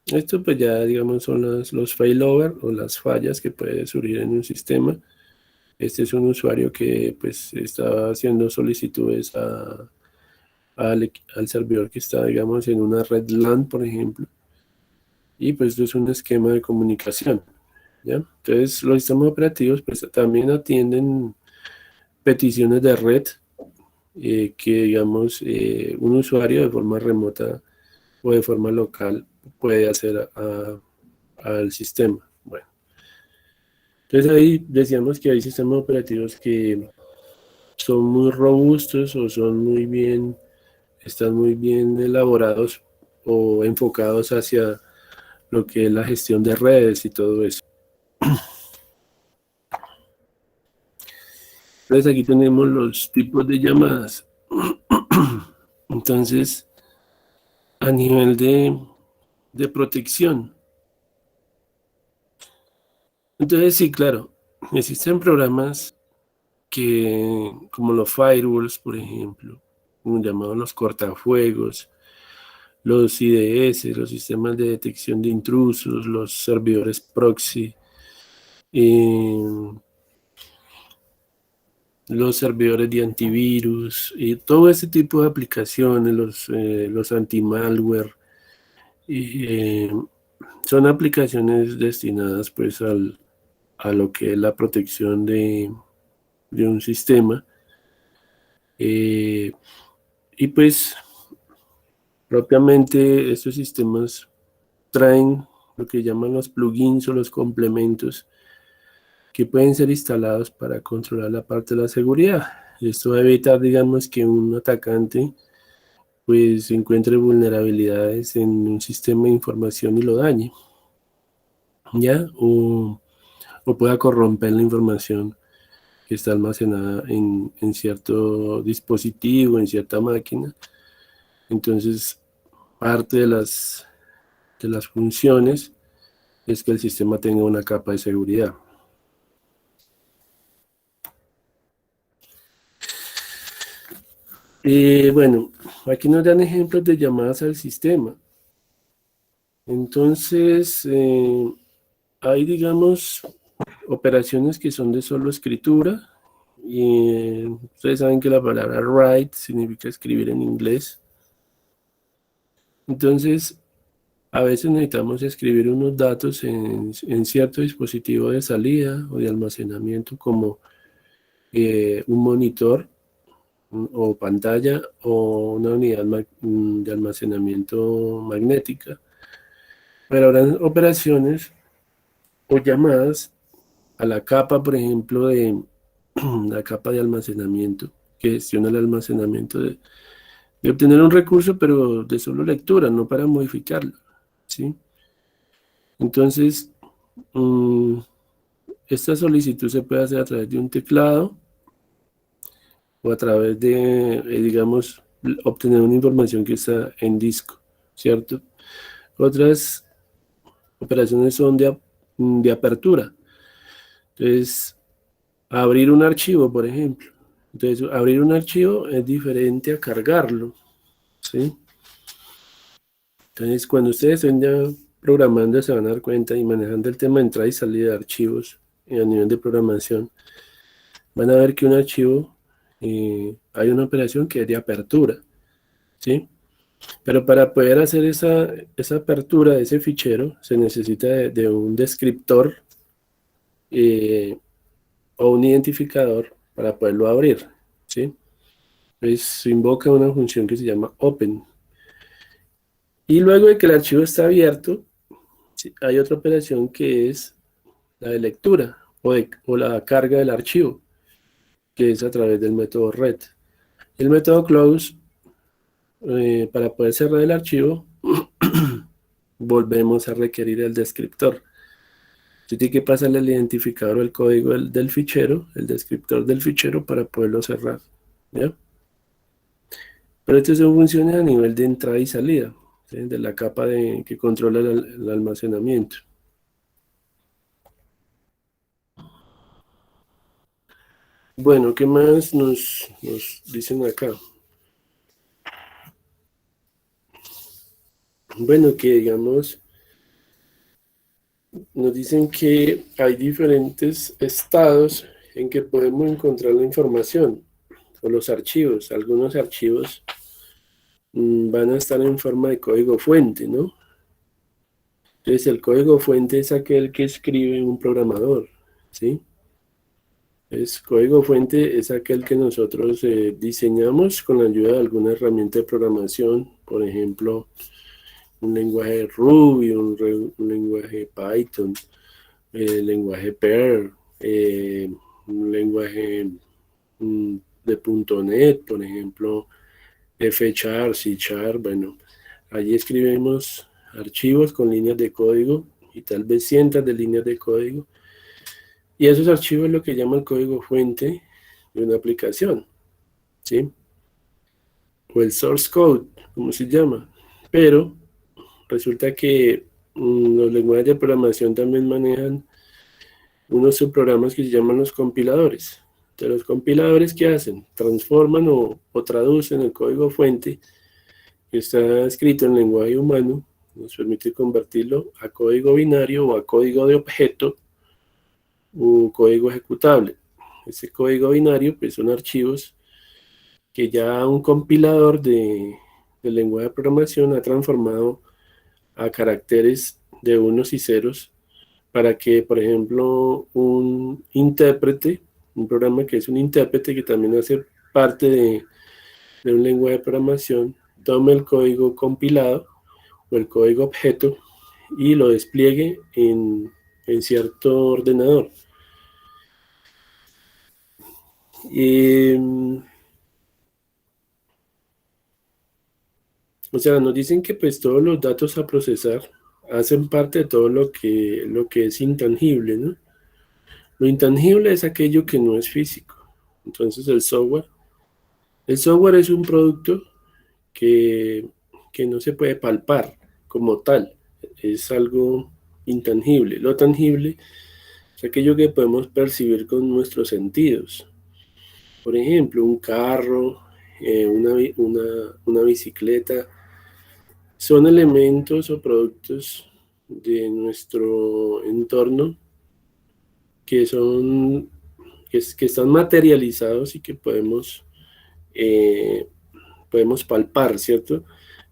A: esto pues ya, digamos, son los failover o las fallas que puede surgir en un sistema. Este es un usuario que pues está haciendo solicitudes al servidor que está, digamos, en una red LAN, por ejemplo. Y pues esto es un esquema de comunicación, ¿ya? Entonces los sistemas operativos pues también atienden peticiones de red que, digamos, un usuario de forma remota o de forma local puede hacer al sistema. Bueno, entonces ahí decíamos que hay sistemas operativos que son muy robustos o son muy bien, están muy bien elaborados o enfocados hacia lo que es la gestión de redes y todo eso. Entonces aquí tenemos los tipos de llamadas. Entonces, a nivel de protección. Entonces, sí, claro, existen programas que, como los firewalls, por ejemplo, como llamados los cortafuegos, los IDS, los sistemas de detección de intrusos, los servidores proxy, eh, los servidores de antivirus y todo ese tipo de aplicaciones, los anti-malware, y, son aplicaciones destinadas pues a lo que es la protección de un sistema. eh, y pues propiamente estos sistemas traen lo que llaman los plugins o los complementos que pueden ser instalados para controlar la parte de la seguridad. Esto va a evitar, digamos, que un atacante pues encuentre vulnerabilidades en un sistema de información y lo dañe, ¿ya? O pueda corromper la información que está almacenada en cierto dispositivo, en cierta máquina. Entonces, parte de las funciones es que el sistema tenga una capa de seguridad. Bueno, aquí nos dan ejemplos de llamadas al sistema. Entonces, hay, digamos, operaciones que son de solo escritura. Y ustedes saben que la palabra write significa escribir en inglés. Entonces, A veces necesitamos escribir unos datos en cierto dispositivo de salida o de almacenamiento como un monitor o pantalla o una unidad de almacenamiento magnética. Pero habrán operaciones o llamadas a la capa, por ejemplo, de la capa de almacenamiento que gestiona el almacenamiento de obtener un recurso, pero de solo lectura, no para modificarlo, ¿sí? Entonces, mm, esta solicitud se puede hacer a través de un teclado o a través de, digamos, obtener una información que está en disco, ¿cierto? Otras operaciones son de apertura. Entonces, abrir un archivo, por ejemplo. Entonces, abrir un archivo es diferente a cargarlo, ¿sí? Entonces, cuando ustedes estén ya programando, se van a dar cuenta y manejando el tema de entrada y salida de archivos a nivel de programación, van a ver que un archivo, hay una operación que es de apertura, ¿sí? Pero para poder hacer esa apertura de ese fichero, se necesita de un descriptor eh, o un identificador para poderlo abrir, ¿sí? Entonces se invoca una función que se llama open. Y luego de que el archivo está abierto, ¿sí? Hay otra operación que es la de lectura o la carga del archivo, que es a través del método read. El método close, para poder cerrar el archivo, volvemos a requerir el descriptor. Usted tiene que pasarle el identificador o el código del fichero, el descriptor del fichero para poderlo cerrar, ¿ya? Pero esto son funciones a nivel de entrada y salida, ¿sí? De la capa que controla el almacenamiento. Bueno, ¿qué más nos dicen acá? Bueno, que digamos, nos dicen que hay diferentes estados en que podemos encontrar la información o los archivos. Algunos archivos van a estar en forma de código fuente, ¿no? Entonces, el código fuente es aquel que escribe un programador, ¿sí? Es código fuente es aquel que nosotros diseñamos con la ayuda de alguna herramienta de programación, por ejemplo, un lenguaje Ruby, un lenguaje Python, lenguaje Perl, un lenguaje de .NET, por ejemplo, F Sharp, C Sharp, bueno, allí escribimos archivos con líneas de código y tal vez cientos de líneas de código. Y esos archivos es lo que llama el código fuente de una aplicación, ¿sí? O el source code, como se llama. Pero resulta que los lenguajes de programación también manejan unos subprogramas que se llaman los compiladores. Entonces, los compiladores, ¿qué hacen? Transforman o traducen el código fuente que está escrito en lenguaje humano, nos permite convertirlo a código binario o a código de objeto o código ejecutable. Ese código binario pues son archivos que ya un compilador del lenguaje de programación ha transformado a caracteres de unos y ceros para que, por ejemplo, un intérprete, un programa que es un intérprete que también hace parte de un lenguaje de programación, tome el código compilado o el código objeto y lo despliegue en cierto ordenador. Y, o sea, nos dicen que pues todos los datos a procesar hacen parte de todo lo que es intangible, ¿no? Lo intangible es aquello que no es físico. Entonces el software es un producto que, que no se puede palpar como tal, es algo intangible. Lo tangible es aquello que podemos percibir con nuestros sentidos. Por ejemplo, un carro, una bicicleta, son elementos o productos de nuestro entorno que son, que están materializados y que podemos palpar, ¿cierto?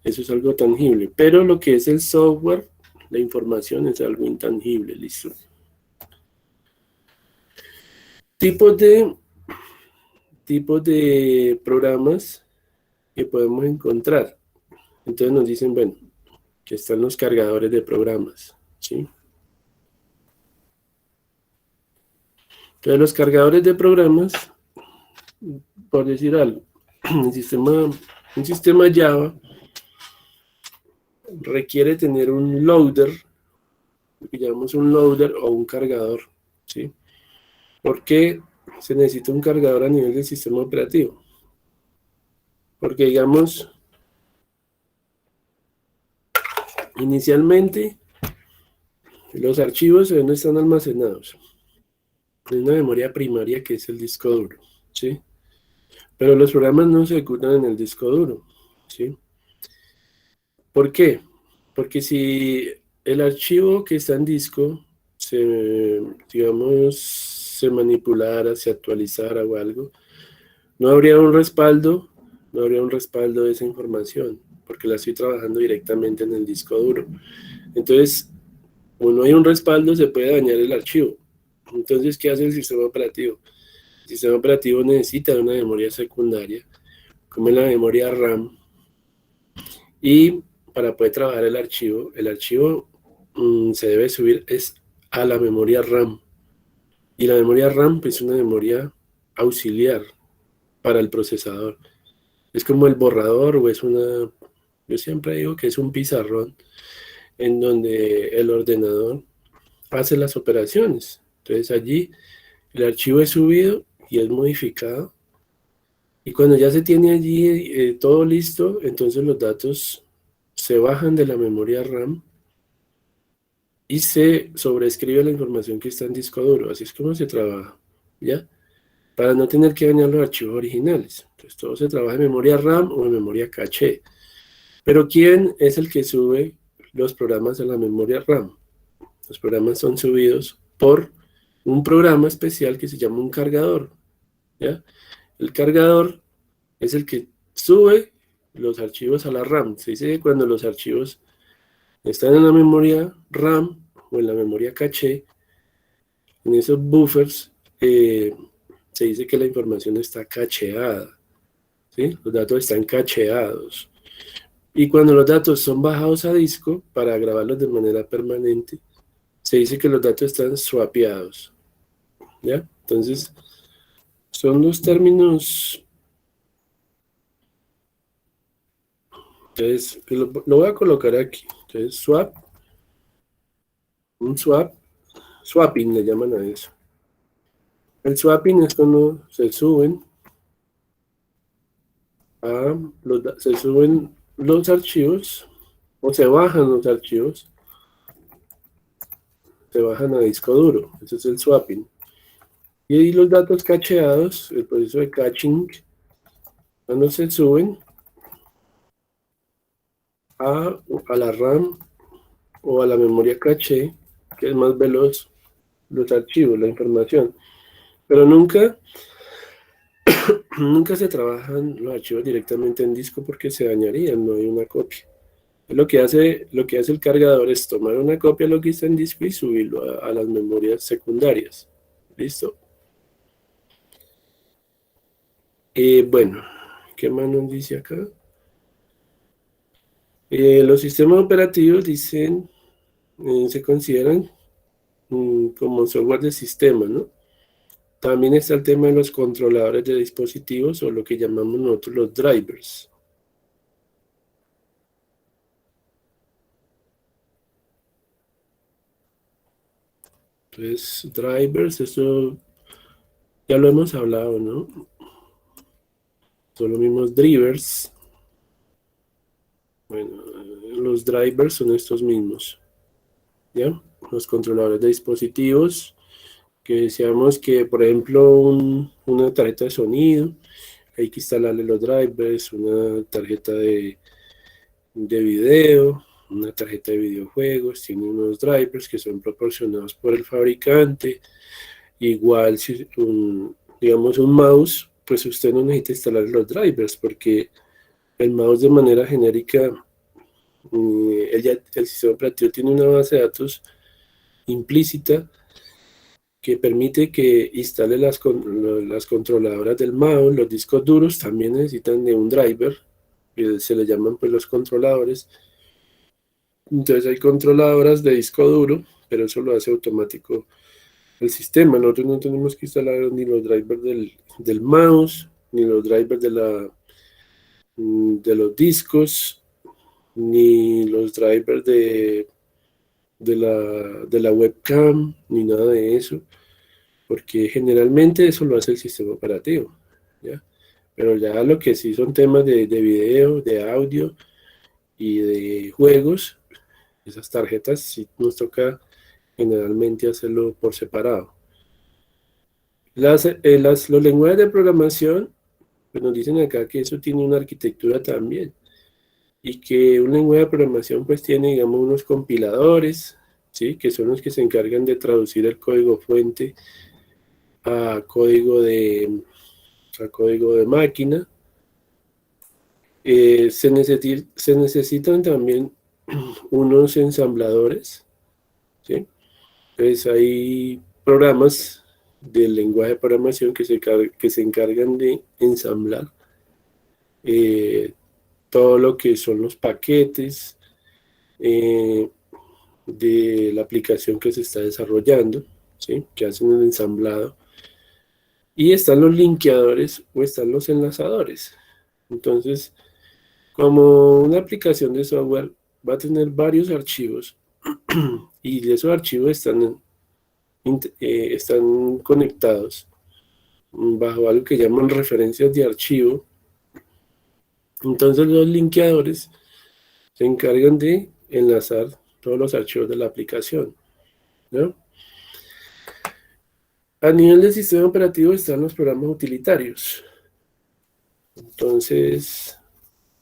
A: Eso es algo tangible, pero lo que es el software, la información es algo intangible, listo. Tipos de programas que podemos encontrar. Entonces nos dicen, bueno, que están los cargadores de programas, ¿sí? Entonces los cargadores de programas, por decir algo, un sistema Java requiere tener un loader, lo que llamamos un loader o un cargador, ¿sí? ¿Por qué se necesita un cargador a nivel del sistema operativo? Porque, digamos, inicialmente los archivos no están almacenados en una memoria primaria que es el disco duro, ¿sí? Pero los programas no se ejecutan en el disco duro, ¿sí? ¿Por qué? Porque si el archivo que está en disco digamos, se manipulara, se actualizara o algo, no habría un respaldo, no habría un respaldo de esa información, porque la estoy trabajando directamente en el disco duro. Entonces, como no hay un respaldo, se puede dañar el archivo. Entonces, ¿qué hace el sistema operativo? El sistema operativo necesita de una memoria secundaria, como es la memoria RAM, y para poder trabajar el archivo se debe subir es a la memoria RAM. Y la memoria RAM es una memoria auxiliar para el procesador. Es como el borrador o es una, yo siempre digo que es un pizarrón en donde el ordenador hace las operaciones. Entonces allí el archivo es subido y es modificado. Y cuando ya se tiene allí todo listo, entonces los datos se bajan de la memoria RAM y se sobreescribe la información que está en disco duro. Así es como se trabaja, ¿ya? Para no tener que dañar los archivos originales. Entonces todo se trabaja en memoria RAM o en memoria caché. Pero ¿quién es el que sube los programas a la memoria RAM? Los programas son subidos por un programa especial que se llama un cargador, ¿ya? El cargador es el que sube los archivos a la RAM. Se dice que cuando los archivos están en la memoria RAM o en la memoria caché, en esos buffers, se dice que la información está cacheada, ¿sí? Los datos están cacheados. Y cuando los datos son bajados a disco para grabarlos de manera permanente, se dice que los datos están swapeados, ¿ya? Entonces, son los términos. Entonces, lo voy a colocar aquí. Entonces, swapping le llaman a eso. El swapping es cuando se suben los archivos o se bajan los archivos, se bajan a disco duro. Ese es el swapping. Y ahí los datos cacheados, el proceso de caching, cuando se suben a la RAM o a la memoria caché, que es más veloz los archivos, la información. Pero nunca se trabajan los archivos directamente en disco porque se dañarían, no hay una copia. Lo que hace el cargador es tomar una copia de lo que está en disco y subirlo a las memorias secundarias. ¿Listo? Bueno, ¿qué más nos dice acá? Los sistemas operativos se consideran como software de sistema, ¿no? También está el tema de los controladores de dispositivos o lo que llamamos nosotros los drivers. Entonces, drivers, eso ya lo hemos hablado, ¿no? Son los mismos drivers. Bueno, los drivers son estos mismos, ¿ya? Los controladores de dispositivos, que decíamos que, por ejemplo, una tarjeta de sonido, hay que instalarle los drivers, una tarjeta de video, una tarjeta de videojuegos, tiene unos drivers que son proporcionados por el fabricante. Igual, si digamos un mouse, pues usted no necesita instalar los drivers porque el mouse de manera genérica el sistema operativo tiene una base de datos implícita que permite que instale las controladoras del mouse. Los discos duros también necesitan de un driver, que se le llaman pues los controladores. Entonces hay controladoras de disco duro, pero eso lo hace automático el sistema. Nosotros no tenemos que instalar ni los drivers del mouse, ni los drivers de los discos, ni los drivers de la webcam, ni nada de eso, porque generalmente eso lo hace el sistema operativo, ¿ya? Pero ya lo que sí son temas de video, de audio y de juegos, esas tarjetas sí nos toca generalmente hacerlo por separado. Los lenguajes de programación, pues nos dicen acá que eso tiene una arquitectura también, y que un lenguaje de programación pues tiene, digamos, unos compiladores, ¿sí? Que son los que se encargan de traducir el código fuente a código de máquina. Se necesitan también unos ensambladores, ¿sí? Entonces hay programas del lenguaje de programación que se encargan de ensamblar eh, todo lo que son los paquetes eh, de la aplicación que se está desarrollando, ¿sí? Que hacen el ensamblado. Y están los linkeadores o están los enlazadores. Entonces, como una aplicación de software va a tener varios archivos y esos archivos están conectados bajo algo que llaman referencias de archivo. Entonces los linkeadores se encargan de enlazar todos los archivos de la aplicación, ¿no? A nivel del sistema operativo están los programas utilitarios. Entonces,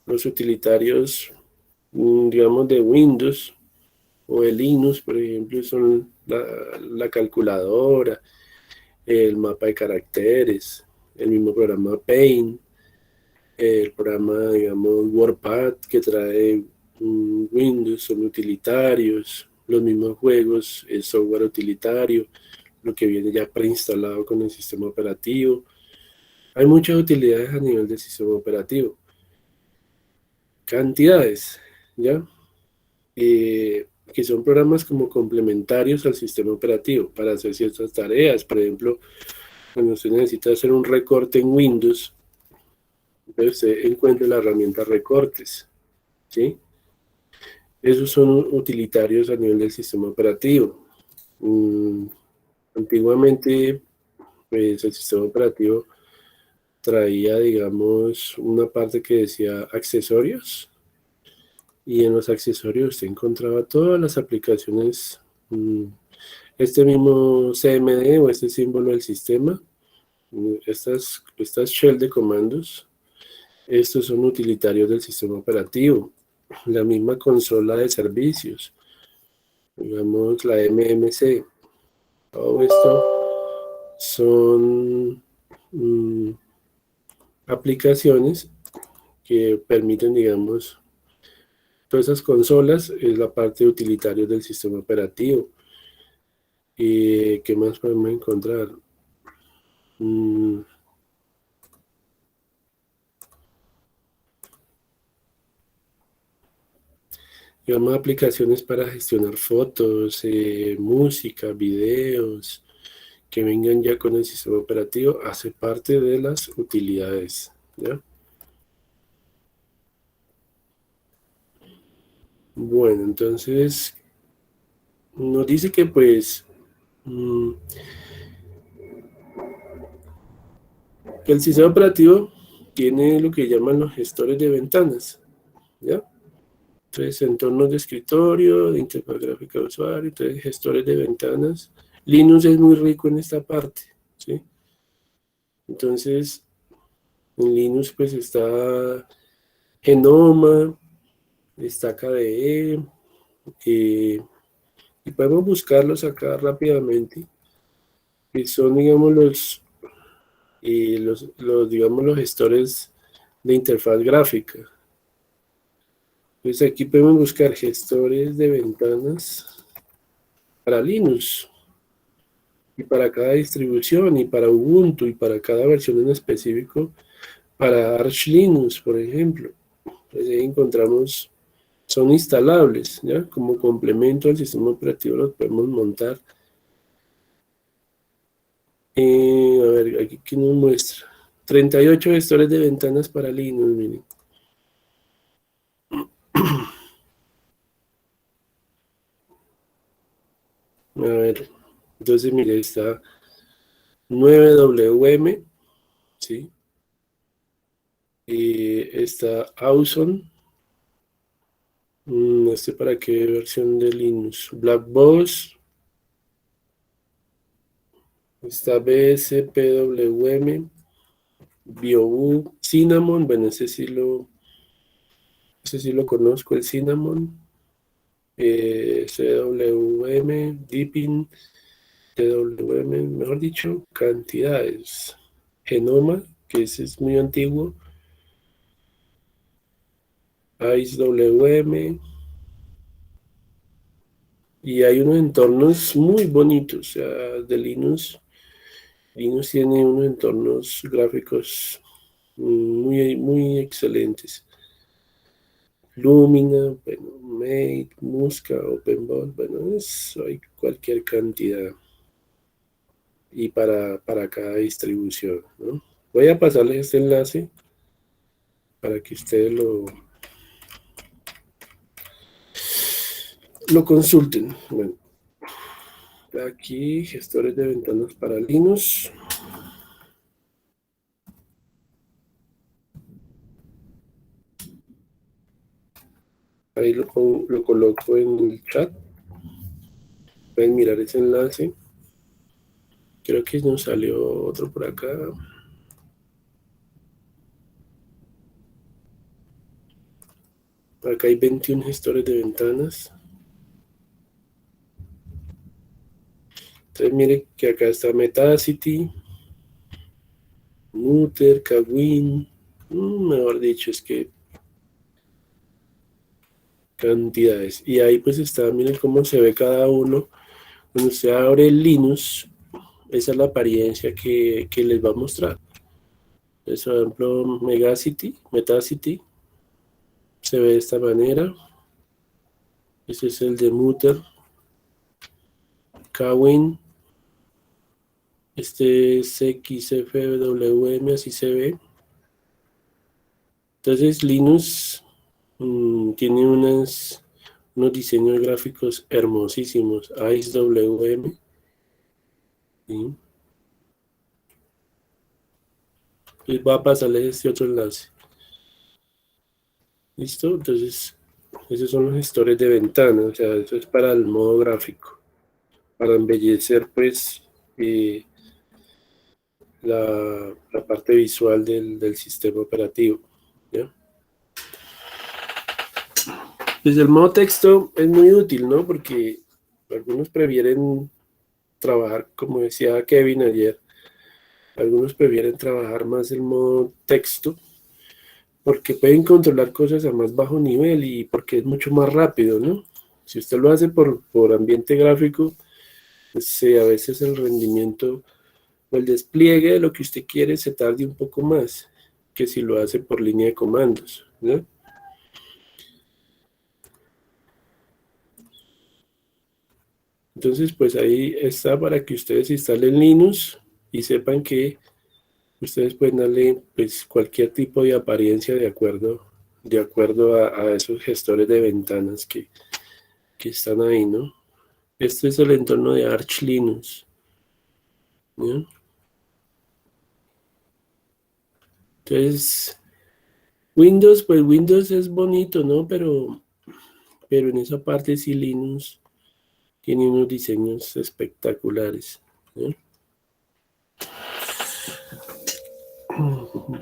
A: los utilitarios, digamos, de Windows o de Linux, por ejemplo, son la calculadora, el mapa de caracteres, el mismo programa Paint, el programa, digamos, WordPad que trae Windows, son utilitarios, los mismos juegos, el software utilitario, lo que viene ya preinstalado con el sistema operativo. Hay muchas utilidades a nivel del sistema operativo. Cantidades, ¿ya? Que son programas como complementarios al sistema operativo para hacer ciertas tareas. Por ejemplo, cuando usted necesita hacer un recorte en Windows, entonces usted encuentra la herramienta recortes, ¿sí? Esos son utilitarios a nivel del sistema operativo. Antiguamente, pues el sistema operativo traía, digamos, una parte que decía accesorios, y en los accesorios usted encontraba todas las aplicaciones, este mismo CMD o este símbolo del sistema, estas shell de comandos, estos son utilitarios del sistema operativo. La misma consola de servicios, digamos la MMC, todo esto son aplicaciones que permiten, digamos, todas esas consolas es la parte de utilitarios del sistema operativo. ¿Y qué más podemos encontrar? Digamos, aplicaciones para gestionar fotos, música, videos, que vengan ya con el sistema operativo, hace parte de las utilidades, ¿ya? Bueno, entonces nos dice que pues que el sistema operativo tiene lo que llaman los gestores de ventanas, ¿ya? Entonces, entornos de escritorio, de interfaz gráfica de usuario, entonces gestores de ventanas. Linux es muy rico en esta parte, ¿sí? Entonces, en Linux pues está Genoma, está KDE, y podemos buscarlos acá rápidamente, que son, digamos, digamos, los gestores de interfaz gráfica. Pues aquí podemos buscar gestores de ventanas para Linux y para cada distribución y para Ubuntu y para cada versión en específico, para Arch Linux, por ejemplo. Pues ahí encontramos, son instalables, ¿ya? Como complemento al sistema operativo los podemos montar. A ver, aquí que nos muestra. 38 gestores de ventanas para Linux, miren. A ver, entonces mire, está 9WM, ¿sí? Y está Awesome. ¿Este para qué versión de Linux? Black Box. Está BSPWM. BioU. Cinnamon. Bueno, ese sí lo conozco, el Cinnamon. CWM. Deepin. TWM. Mejor dicho, cantidades. Genoma, que ese es muy antiguo. IceWM. Y hay unos entornos muy bonitos, o sea, de Linux. Linux tiene unos entornos gráficos muy, muy excelentes. Lumina, bueno, Mate, Musca, OpenBox, bueno, hay cualquier cantidad. Y para cada distribución, ¿no? Voy a pasarles este enlace para que ustedes lo consulten. Bueno, aquí gestores de ventanas para Linux. Ahí lo coloco en el chat. Pueden mirar ese enlace. Creo que nos salió otro por acá. Acá hay 21 gestores de ventanas. Entonces mire que acá está Metacity, Mutter, Kawin. Mejor dicho, es que cantidades. Y ahí pues está, miren cómo se ve cada uno. Cuando usted abre el Linux, esa es la apariencia que les va a mostrar. Entonces, por ejemplo, Metacity, se ve de esta manera. Ese es el de Mutter. Kawin, este es XFWM, así se ve. Entonces Linux tiene unos diseños gráficos hermosísimos. IceWM. ¿Sí? Y va a pasarles este otro enlace. ¿Listo? Entonces, esos son los gestores de ventana. O sea, eso es para el modo gráfico. Para embellecer, pues, la parte visual del sistema operativo. ¿Ya? Pues el modo texto es muy útil, ¿no? Porque algunos prefieren trabajar, como decía Kevin ayer, algunos prefieren trabajar más el modo texto porque pueden controlar cosas a más bajo nivel y porque es mucho más rápido, ¿no? Si usted lo hace por ambiente gráfico, pues sí, a veces el rendimiento o el despliegue de lo que usted quiere se tarde un poco más que si lo hace por línea de comandos, ¿no? Entonces, pues ahí está para que ustedes instalen Linux y sepan que ustedes pueden darle pues, cualquier tipo de apariencia de acuerdo a esos gestores de ventanas que están ahí, ¿no? Este es el entorno de Arch Linux, ¿no? Entonces, Windows, pues Windows es bonito, ¿no? Pero en esa parte sí Linux tiene unos diseños espectaculares, ¿no?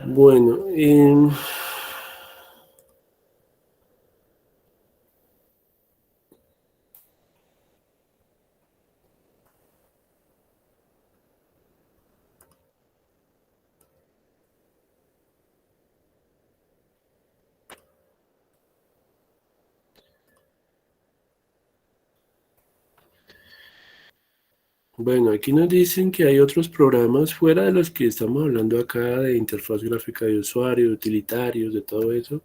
A: Bueno, Bueno, aquí nos dicen que hay otros programas fuera de los que estamos hablando acá, de interfaz gráfica de usuario, de utilitarios, de todo eso.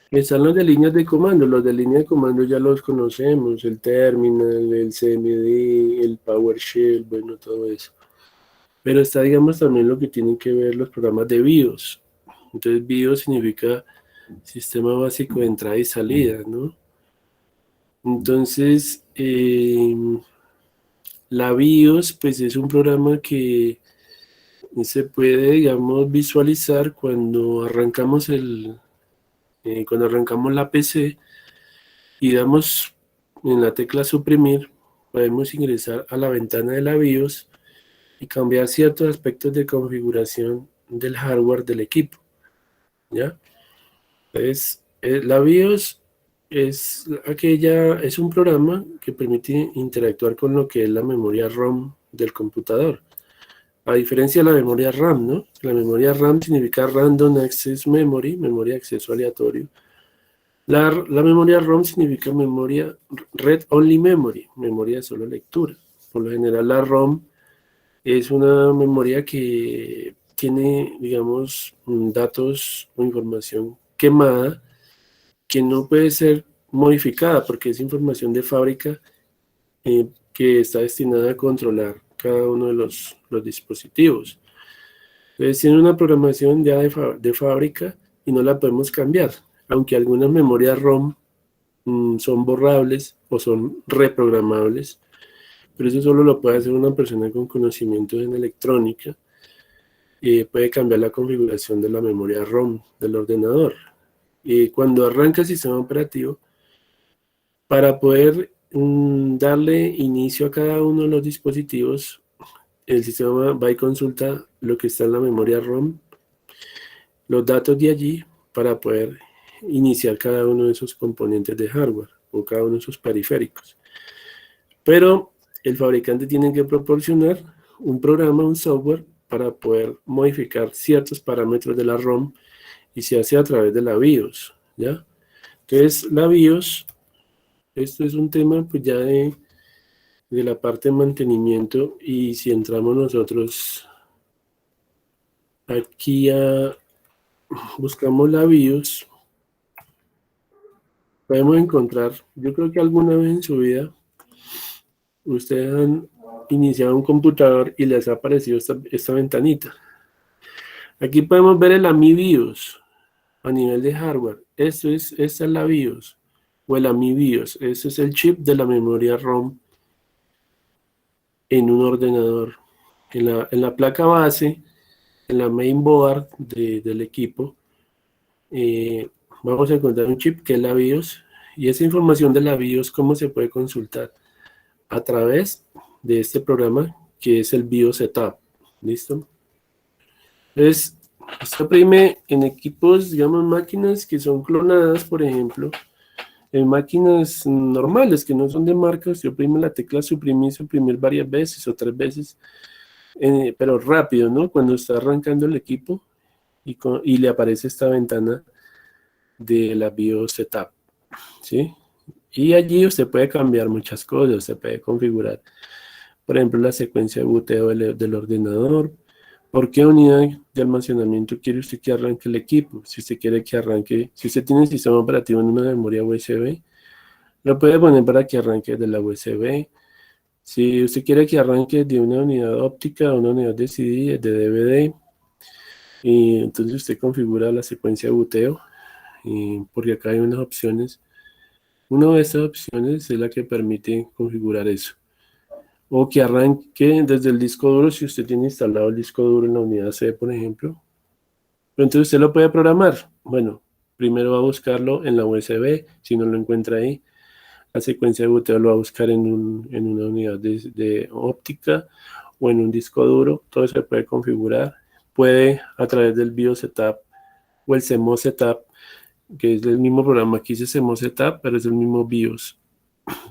A: Están los de líneas de comando. Los de línea de comando ya los conocemos, el terminal, el CMD, el PowerShell, bueno, todo eso. Pero está, digamos, también lo que tienen que ver los programas de BIOS. Entonces, BIOS significa sistema básico de entrada y salida, ¿no? Entonces, la BIOS, pues es un programa que se puede, digamos, visualizar cuando arrancamos la PC y damos en la tecla suprimir, podemos ingresar a la ventana de la BIOS y cambiar ciertos aspectos de configuración del hardware del equipo, ¿ya? Entonces, la BIOS es un programa que permite interactuar con lo que es la memoria ROM del computador. A diferencia de la memoria RAM, ¿no? La memoria RAM significa Random Access Memory, memoria de acceso aleatorio. La memoria ROM significa memoria Read Only Memory, memoria de solo lectura. Por lo general, la ROM es una memoria que tiene, digamos, datos o información quemada que no puede ser modificada porque es información de fábrica que está destinada a controlar cada uno de los dispositivos. Entonces tiene una programación ya de fábrica y no la podemos cambiar, aunque algunas memorias ROM son borrables o son reprogramables, pero eso solo lo puede hacer una persona con conocimientos en electrónica y puede cambiar la configuración de la memoria ROM del ordenador. Y cuando arranca el sistema operativo, para poder darle inicio a cada uno de los dispositivos, el sistema va y consulta lo que está en la memoria ROM, los datos de allí, para poder iniciar cada uno de esos componentes de hardware o cada uno de esos periféricos. Pero el fabricante tiene que proporcionar un programa, un software, para poder modificar ciertos parámetros de la ROM y se hace a través de la BIOS, ¿ya? Entonces, la BIOS, esto es un tema pues ya de la parte de mantenimiento y si entramos nosotros aquí buscamos la BIOS, podemos encontrar, yo creo que alguna vez en su vida ustedes han iniciado un computador y les ha aparecido esta ventanita. Aquí podemos ver el AMI BIOS a nivel de hardware. Esta es la BIOS o el AMI BIOS. Ese es el chip de la memoria ROM en un ordenador. En la placa base, en la mainboard del equipo, vamos a encontrar un chip que es la BIOS. Y esa información de la BIOS, ¿cómo se puede consultar? A través de este programa que es el BIOS Setup. ¿Listo? Entonces, se oprime en equipos, digamos, máquinas que son clonadas, por ejemplo, en máquinas normales que no son de marca, se oprime la tecla suprimir varias veces o 3 veces, pero rápido, ¿no? Cuando está arrancando el equipo y le aparece esta ventana de la BIOS Setup, ¿sí? Y allí usted puede cambiar muchas cosas, usted puede configurar, por ejemplo, la secuencia de boteo del ordenador. ¿Por qué unidad de almacenamiento quiere usted que arranque el equipo? Si usted quiere que arranque, si usted tiene el sistema operativo en una memoria USB, lo puede poner para que arranque de la USB. Si usted quiere que arranque de una unidad óptica o una unidad de CD, de DVD, y entonces usted configura la secuencia de boteo, porque acá hay unas opciones. Una de estas opciones es la que permite configurar eso. O que arranque desde el disco duro si usted tiene instalado el disco duro en la unidad C, por ejemplo. Pero entonces usted lo puede programar. Bueno, primero va a buscarlo en la USB, si no lo encuentra ahí. La secuencia de boteo lo va a buscar en una unidad de óptica o en un disco duro. Todo se puede configurar. Puede a través del BIOS Setup o el CMOS Setup, que es el mismo programa. Aquí dice CMOS Setup, pero es el mismo BIOS.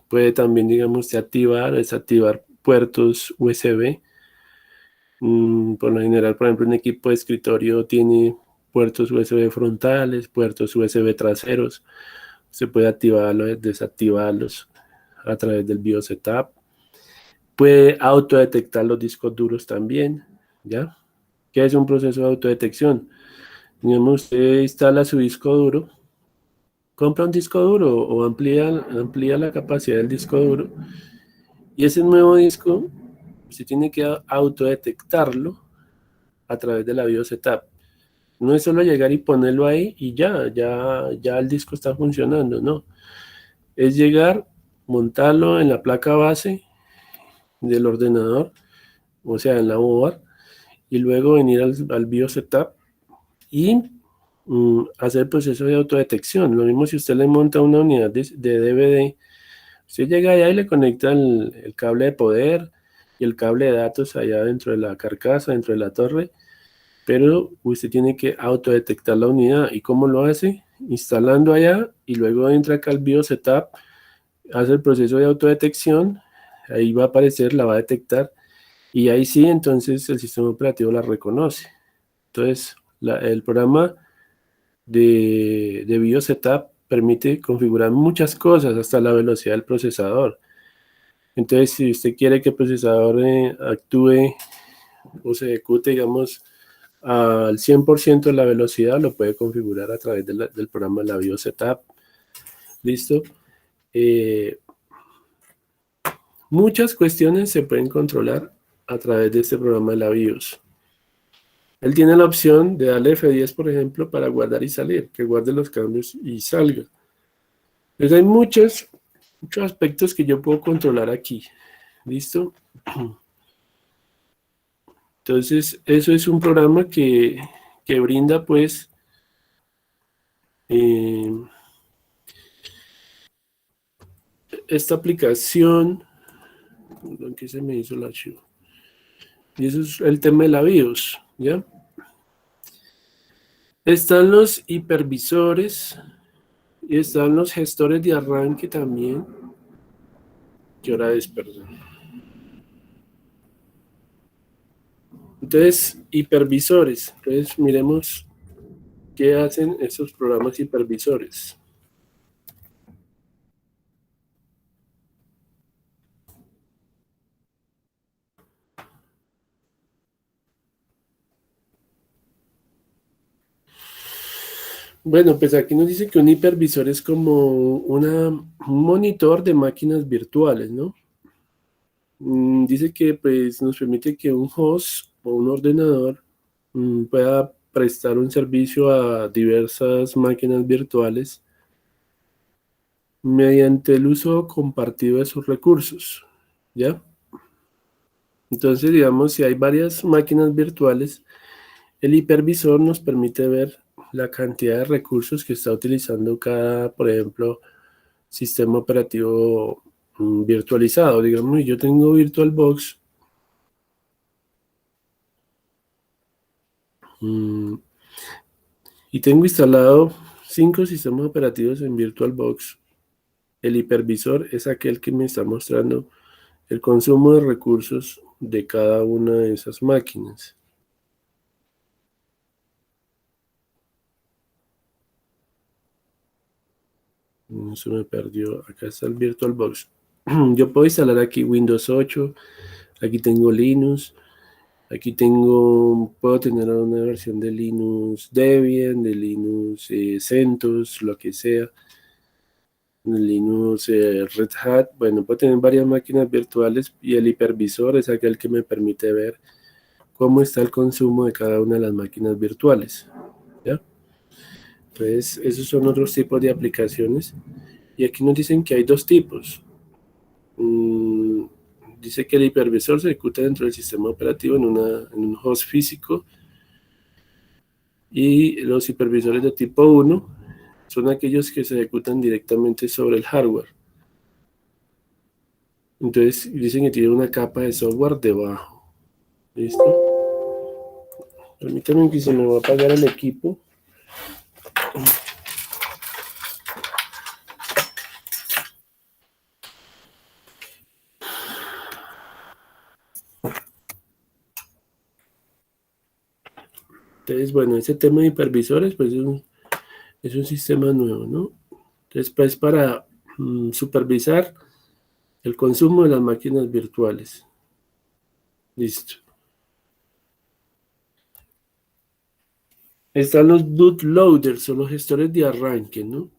A: Puede también, digamos, activar o desactivar puertos USB. Por lo general, por ejemplo, un equipo de escritorio tiene puertos USB frontales, puertos USB traseros. Se puede activarlos, desactivarlos a través del BIOS Setup. Puede autodetectar los discos duros también, ¿ya? ¿Qué es un proceso de autodetección? Digamos, usted instala su disco duro, compra un disco duro o amplía la capacidad del disco duro y ese nuevo disco usted tiene que autodetectarlo a través de la BIOS setup. No es solo llegar y ponerlo ahí y ya el disco está funcionando, no. Es llegar, montarlo en la placa base del ordenador, o sea, en la board, y luego venir al BIOS setup y hacer el proceso de autodetección. Lo mismo si usted le monta una unidad de DVD, usted llega allá y le conecta el cable de poder y el cable de datos allá dentro de la carcasa, dentro de la torre, pero usted tiene que autodetectar la unidad. ¿Y cómo lo hace? Instalando allá y luego entra acá al BIOS setup, hace el proceso de autodetección, ahí va a aparecer, la va a detectar y ahí sí, entonces el sistema operativo la reconoce. Entonces, el programa de BIOS setup permite configurar muchas cosas, hasta la velocidad del procesador. Entonces, si usted quiere que el procesador actúe o se ejecute, digamos, al 100% de la velocidad, lo puede configurar a través del programa de la BIOS setup. ¿Listo? Muchas cuestiones se pueden controlar a través de este programa de la BIOS. Él tiene la opción de darle F10, por ejemplo, para guardar y salir, que guarde los cambios y salga. Entonces hay muchos aspectos que yo puedo controlar aquí. ¿Listo? Entonces, eso es un programa que brinda, pues, esta aplicación. Aquí se me hizo el archivo. Y eso es el tema de la BIOS, ¿ya? Están los hipervisores y están los gestores de arranque también. ¿Qué hora es, perdón? Entonces, hipervisores. Entonces, miremos qué hacen esos programas hipervisores. Bueno, pues aquí nos dice que un hipervisor es como un monitor de máquinas virtuales, ¿no? Dice que pues nos permite que un host o un ordenador pueda prestar un servicio a diversas máquinas virtuales mediante el uso compartido de sus recursos, ¿ya? Entonces, digamos, si hay varias máquinas virtuales, el hipervisor nos permite ver la cantidad de recursos que está utilizando cada, por ejemplo, sistema operativo virtualizado. Digamos, yo tengo VirtualBox y tengo instalado 5 sistemas operativos en VirtualBox. El hipervisor es aquel que me está mostrando el consumo de recursos de cada una de esas máquinas. Se me perdió. Acá está el VirtualBox. Yo puedo instalar aquí Windows 8. Aquí tengo Linux. Aquí puedo tener una versión de Linux Debian, de Linux CentOS, lo que sea. De Linux Red Hat. Bueno, puedo tener varias máquinas virtuales y el hipervisor es aquel que me permite ver cómo está el consumo de cada una de las máquinas virtuales. ¿Ya? Entonces, esos son otros tipos de aplicaciones. Y aquí nos dicen que hay dos tipos. Dice que el hipervisor se ejecuta dentro del sistema operativo en un host físico y los hipervisores de tipo 1 son aquellos que se ejecutan directamente sobre el hardware. Entonces dicen que tiene una capa de software debajo. ¿Listo? Permítanme que se me va a apagar el equipo. Entonces, bueno, ese tema de hipervisores, pues es un sistema nuevo, ¿no? Entonces, pues para supervisar el consumo de las máquinas virtuales. Listo. Están los bootloaders, son los gestores de arranque, ¿no?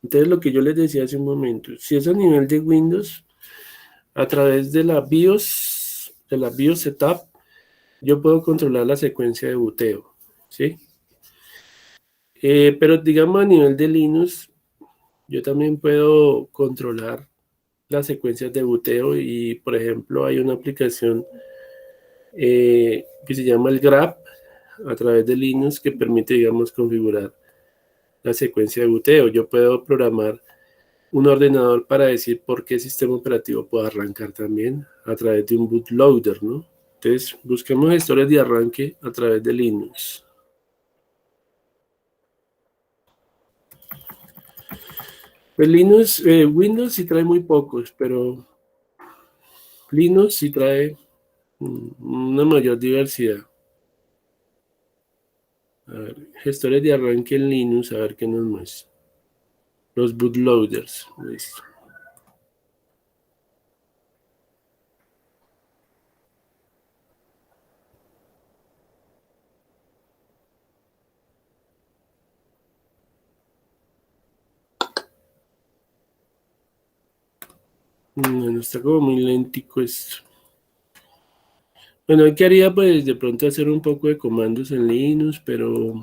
A: Entonces, lo que yo les decía hace un momento, si es a nivel de Windows, a través de la BIOS Setup, yo puedo controlar la secuencia de boteo, ¿sí? Pero digamos a nivel de Linux, yo también puedo controlar las secuencias de boteo y, por ejemplo, hay una aplicación que se llama el grep a través de Linux que permite, digamos, configurar la secuencia de boteo. Yo puedo programar un ordenador para decir por qué sistema operativo puedo arrancar también a través de un bootloader, ¿no? Entonces, busquemos gestores de arranque a través de Linux. Pues Linux, Windows sí trae muy pocos, pero Linux sí trae una mayor diversidad. A ver, gestores de arranque en Linux, a ver qué nos muestra. Los bootloaders, listo. Bueno, está como muy lentico esto. Bueno, ¿qué haría? Pues de pronto hacer un poco de comandos en Linux, pero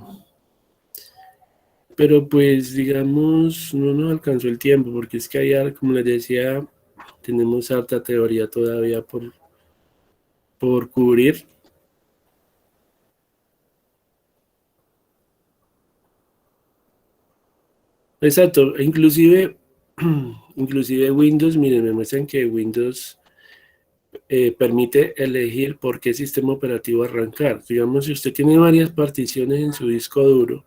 A: pues digamos, no nos alcanzó el tiempo, porque es que allá, como les decía, tenemos harta teoría todavía por cubrir. Exacto, inclusive, inclusive Windows, miren, me muestran que Windows permite elegir por qué sistema operativo arrancar. Digamos, si usted tiene varias particiones en su disco duro,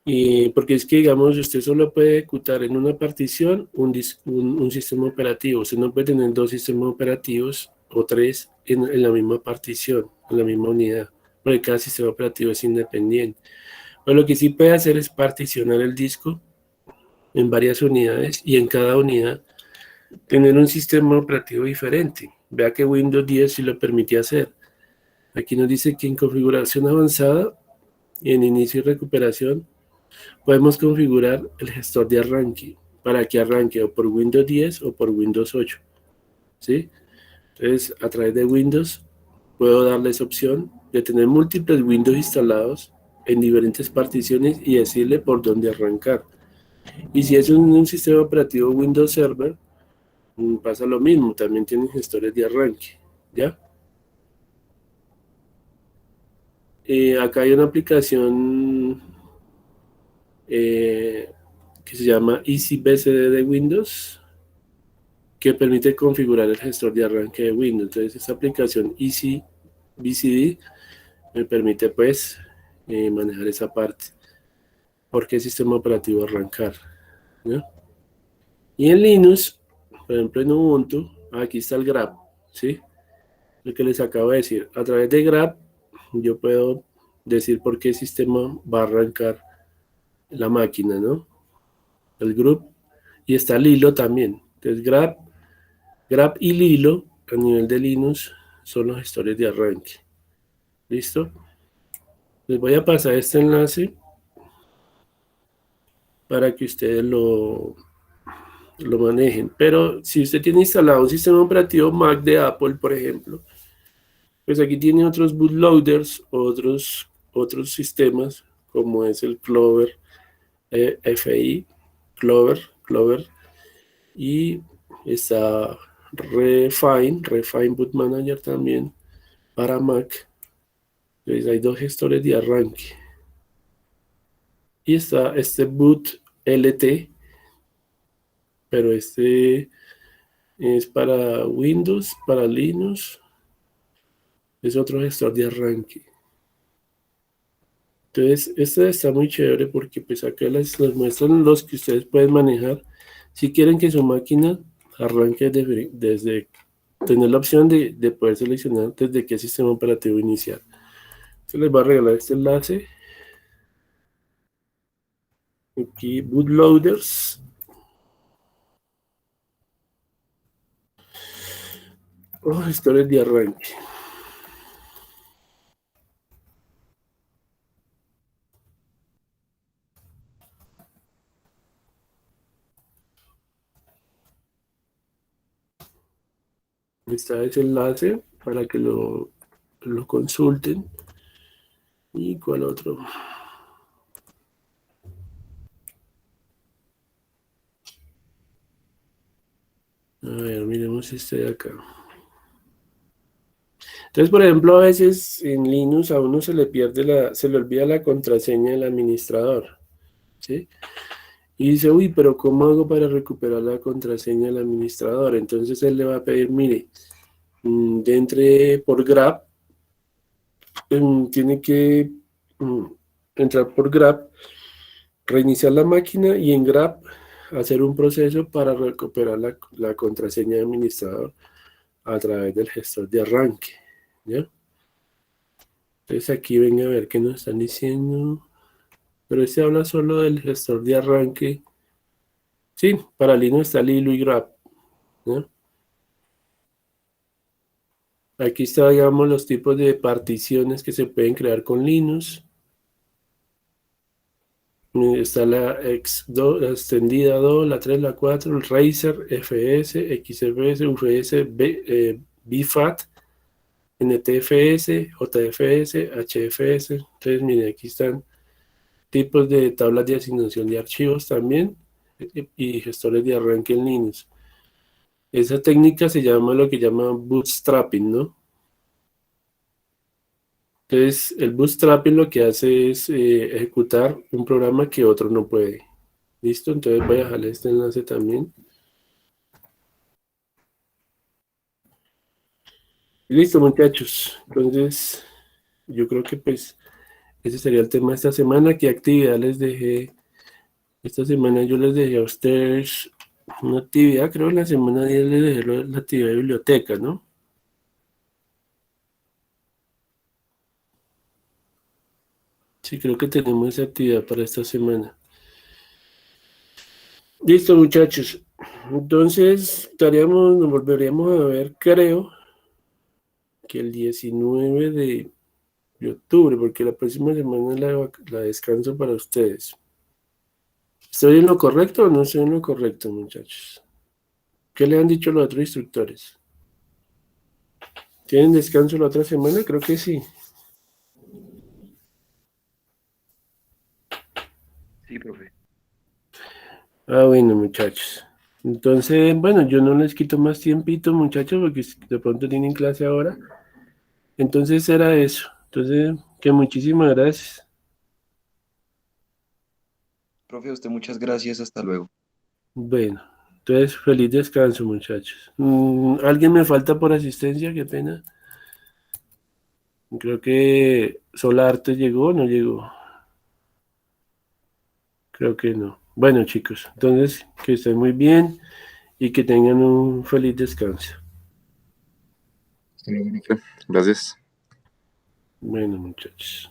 A: y porque es que, digamos, usted solo puede ejecutar en una partición un sistema operativo. Usted no puede tener dos sistemas operativos o tres en la misma partición, en la misma unidad, porque cada sistema operativo es independiente. Pero lo que sí puede hacer es particionar el disco en varias unidades y en cada unidad tener un sistema operativo diferente. Vea que Windows 10 sí lo permite hacer. Aquí nos dice que en configuración avanzada y en inicio y recuperación podemos configurar el gestor de arranque para que arranque o por Windows 10 o por Windows 8. ¿Sí? Entonces, a través de Windows puedo darles opción de tener múltiples Windows instalados en diferentes particiones y decirle por dónde arrancar. Y si es un sistema operativo Windows Server, pasa lo mismo, también tienen gestores de arranque. ¿Ya? Acá hay una aplicación eh, que se llama EasyBCD de Windows que permite configurar el gestor de arranque de Windows. Entonces, esta aplicación EasyBCD me permite pues manejar esa parte. ¿Por qué sistema operativo arrancar? ¿No? Y en Linux, por ejemplo en Ubuntu, aquí está el grep, ¿sí? Lo que les acabo de decir. A través de grep yo puedo decir por qué sistema va a arrancar la máquina, ¿no? El group. Y está Lilo también. Entonces grep y Lilo a nivel de Linux son los gestores de arranque. ¿Listo? Les voy a pasar este enlace para que ustedes lo manejen. Pero si usted tiene instalado un sistema operativo Mac de Apple, por ejemplo, pues aquí tiene otros bootloaders, otros sistemas, como es el Clover FI, Clover, y está Refine Boot Manager también para Mac. Entonces hay dos gestores de arranque. Y está este Boot LT, pero este es para Windows, para Linux, es otro gestor de arranque. Entonces, este está muy chévere porque pues acá les muestran los que ustedes pueden manejar. Si quieren que su máquina arranque desde tener la opción de poder seleccionar desde qué sistema operativo iniciar. Se les va a regalar este enlace. Aquí, bootloaders. Oh, gestores de arranque. Está ese enlace para que lo consulten. ¿Y cuál otro? A ver, miremos este de acá. Entonces, por ejemplo, a veces en Linux a uno se le olvida la contraseña del administrador, ¿sí? Y dice, uy, pero ¿cómo hago para recuperar la contraseña del administrador? Entonces él le va a pedir, mire, entre por grab, tiene que mm, entrar por grab, reiniciar la máquina y en grab hacer un proceso para recuperar la contraseña de administrador a través del gestor de arranque, ¿ya? Entonces aquí venga a ver qué nos están diciendo. Pero este habla solo del gestor de arranque. Sí, para Linux está Lilo y Grab, ¿no? Aquí está, digamos, los tipos de particiones que se pueden crear con Linux. Está la X2, la extendida 2, la 3, la 4, el Razer, FS, XFS, UFS, BFAT, NTFS, JFS, HFS. Entonces, miren, aquí están tipos de tablas de asignación de archivos también y gestores de arranque en Linux. Esa técnica se llama lo que llama bootstrapping, ¿no? Entonces, el bootstrapping lo que hace es ejecutar un programa que otro no puede. ¿Listo? Entonces voy a dejarle este enlace también. Listo, muchachos. Entonces, yo creo que pues ese sería el tema de esta semana. ¿Qué actividad les dejé? Esta semana yo les dejé a ustedes una actividad, creo que la semana 10 les dejé la actividad de biblioteca, ¿no? Sí, creo que tenemos esa actividad para esta semana. Listo, muchachos. Entonces, nos volveríamos a ver, creo, que el 19 de octubre, porque la próxima semana la descanso para ustedes. ¿Estoy en lo correcto o no estoy en lo correcto, muchachos? ¿Qué le han dicho los otros instructores? ¿Tienen descanso la otra semana? Creo que sí.
B: Sí, profe.
A: Ah, bueno, muchachos. Entonces, bueno, yo no les quito más tiempito, muchachos, porque de pronto tienen clase ahora. Entonces era eso. Entonces, que muchísimas gracias.
B: Profe, a usted muchas gracias. Hasta luego.
A: Bueno, entonces feliz descanso, muchachos. ¿Alguien me falta por asistencia? Qué pena. Creo que Solarte llegó, ¿o no llegó? Creo que no. Bueno, chicos, entonces que estén muy bien y que tengan un feliz descanso.
C: Hasta luego, profe. Gracias.
A: Bueno, muchachos.